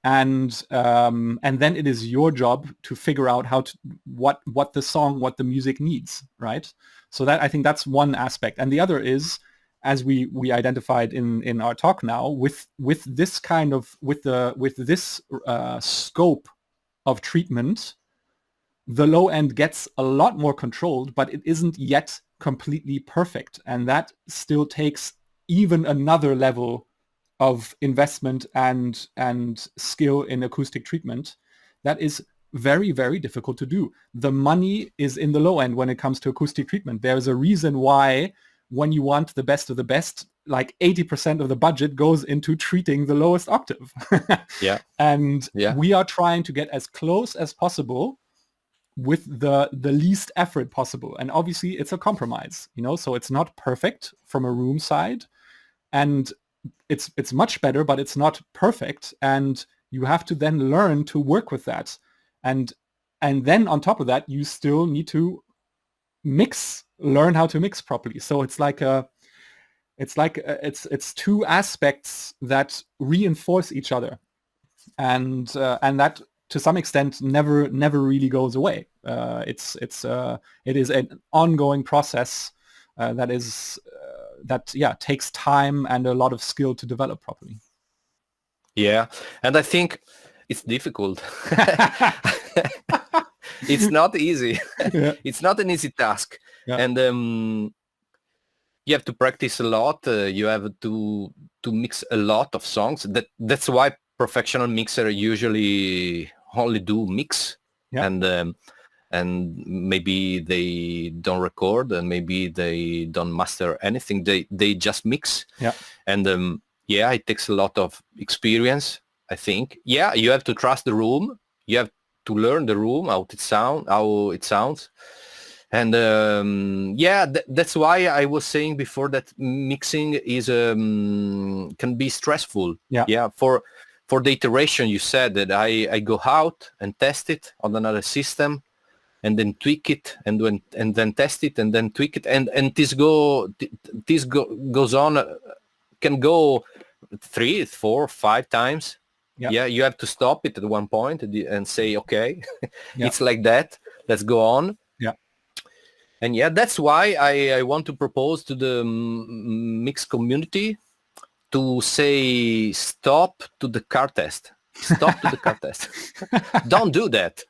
Speaker 1: and then it is your job to figure out what the music needs, right? So that, I think that's one aspect. And the other is, as we identified in our talk now, with this kind of with this scope of treatment, the low end gets a lot more controlled, but it isn't yet completely perfect, and that still takes even another level of investment and skill in acoustic treatment that is very, very difficult to do. The money is in the low end when it comes to acoustic treatment. There's a reason why, when you want the best of the best, like 80% of the budget goes into treating the lowest octave.
Speaker 2: Yeah.
Speaker 1: And
Speaker 2: Yeah.
Speaker 1: we are trying to get as close as possible with the least effort possible. And obviously it's a compromise, so it's not perfect from a room side, and it's much better, but it's not perfect. And you have to then learn to work with that. And then on top of that, you still need to learn how to mix properly. So it's two aspects that reinforce each other. And that, to some extent, never really goes away. It is an ongoing process that takes time and a lot of skill to develop properly.
Speaker 2: Yeah, and I think it's difficult. It's not easy.
Speaker 1: Yeah.
Speaker 2: It's not an easy task.
Speaker 1: Yeah.
Speaker 2: And you have to practice a lot. You have to mix a lot of songs. That's why professional mixer usually only do mix.
Speaker 1: Yeah.
Speaker 2: And maybe they don't record, and maybe they don't master anything. They just mix.
Speaker 1: Yeah.
Speaker 2: And it takes a lot of experience, I think. Yeah, you have to trust the room. You have to learn the room, how it sounds. And that's why I was saying before that mixing is can be stressful.
Speaker 1: Yeah.
Speaker 2: For the iteration, you said that I go out and test it on another system, and then tweak it, and then test it, and then tweak it, and this goes on, can go 3, 4, 5 times. Yeah, you have to stop it at one point and say, okay, it's like that. Let's go on.
Speaker 1: Yeah.
Speaker 2: And that's why I want to propose to the mix community to say stop to the car test. Stop to the car test. Don't do that.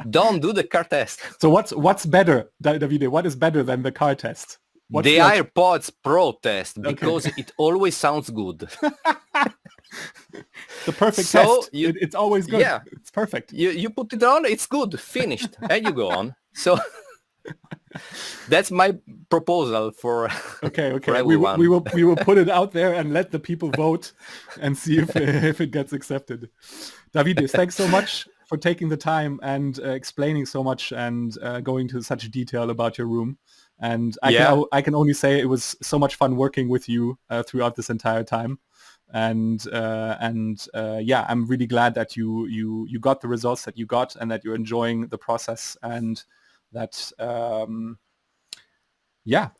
Speaker 2: Don't do the car test.
Speaker 1: So what's better, Davide? What is better than the car test?
Speaker 2: The AirPods Pro test, because it always sounds good.
Speaker 1: The perfect test. It's always good. Yeah. It's perfect.
Speaker 2: You put it on, it's good, finished, and you go on. So that's my proposal for
Speaker 1: okay.
Speaker 2: For everyone.
Speaker 1: We will put it out there and let the people vote and see if it gets accepted. Davide, thanks so much for taking the time and explaining so much and going to such detail about your room. And I can only say it was so much fun working with you throughout this entire time. Yeah, I'm really glad that you got the results that you got, and that you're enjoying the process, and that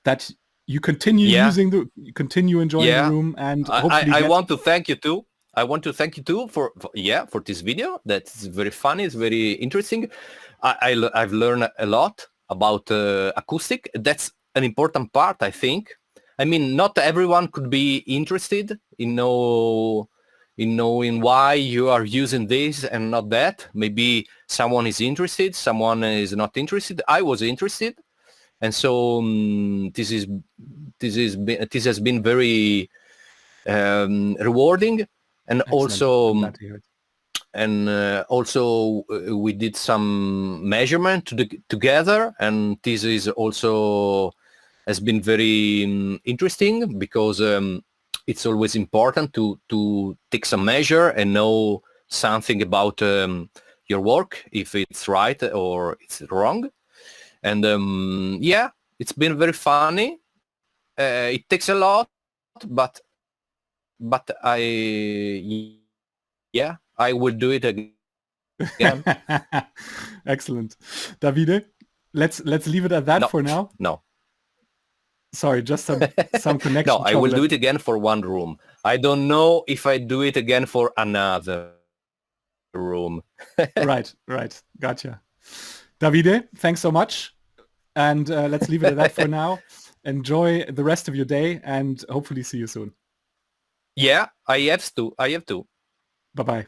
Speaker 1: that you continue
Speaker 2: Yeah,
Speaker 1: you continue enjoying the
Speaker 2: yeah.
Speaker 1: room, and
Speaker 2: I,
Speaker 1: hopefully
Speaker 2: I I
Speaker 1: get.
Speaker 2: want to thank you too. I want to thank you too for this video. That's very funny. It's very interesting. I've learned a lot about acoustic. That's an important part, I think. I mean, not everyone could be interested in knowing why you are using this and not that. Maybe someone is interested, someone is not interested. I was interested, and so this has been very rewarding, and
Speaker 1: Excellent.
Speaker 2: also
Speaker 1: I'm glad to hear it.
Speaker 2: we did some measurement together, and this is also has been very interesting, because it's always important to take some measure and know something about your work, if it's right or it's wrong. And yeah, it's been very funny. It takes a lot, but I will do it again.
Speaker 1: Excellent. Davide, let's leave it at that
Speaker 2: No,
Speaker 1: for now.
Speaker 2: no.
Speaker 1: Sorry, just some connection
Speaker 2: No, I will
Speaker 1: trouble.
Speaker 2: do it again for one room. I don't know if I do it again for another room.
Speaker 1: Right. Gotcha. Davide, thanks so much. And let's leave it at that for now. Enjoy the rest of your day, and hopefully see you soon.
Speaker 2: Yeah, I have to.
Speaker 1: Bye-bye.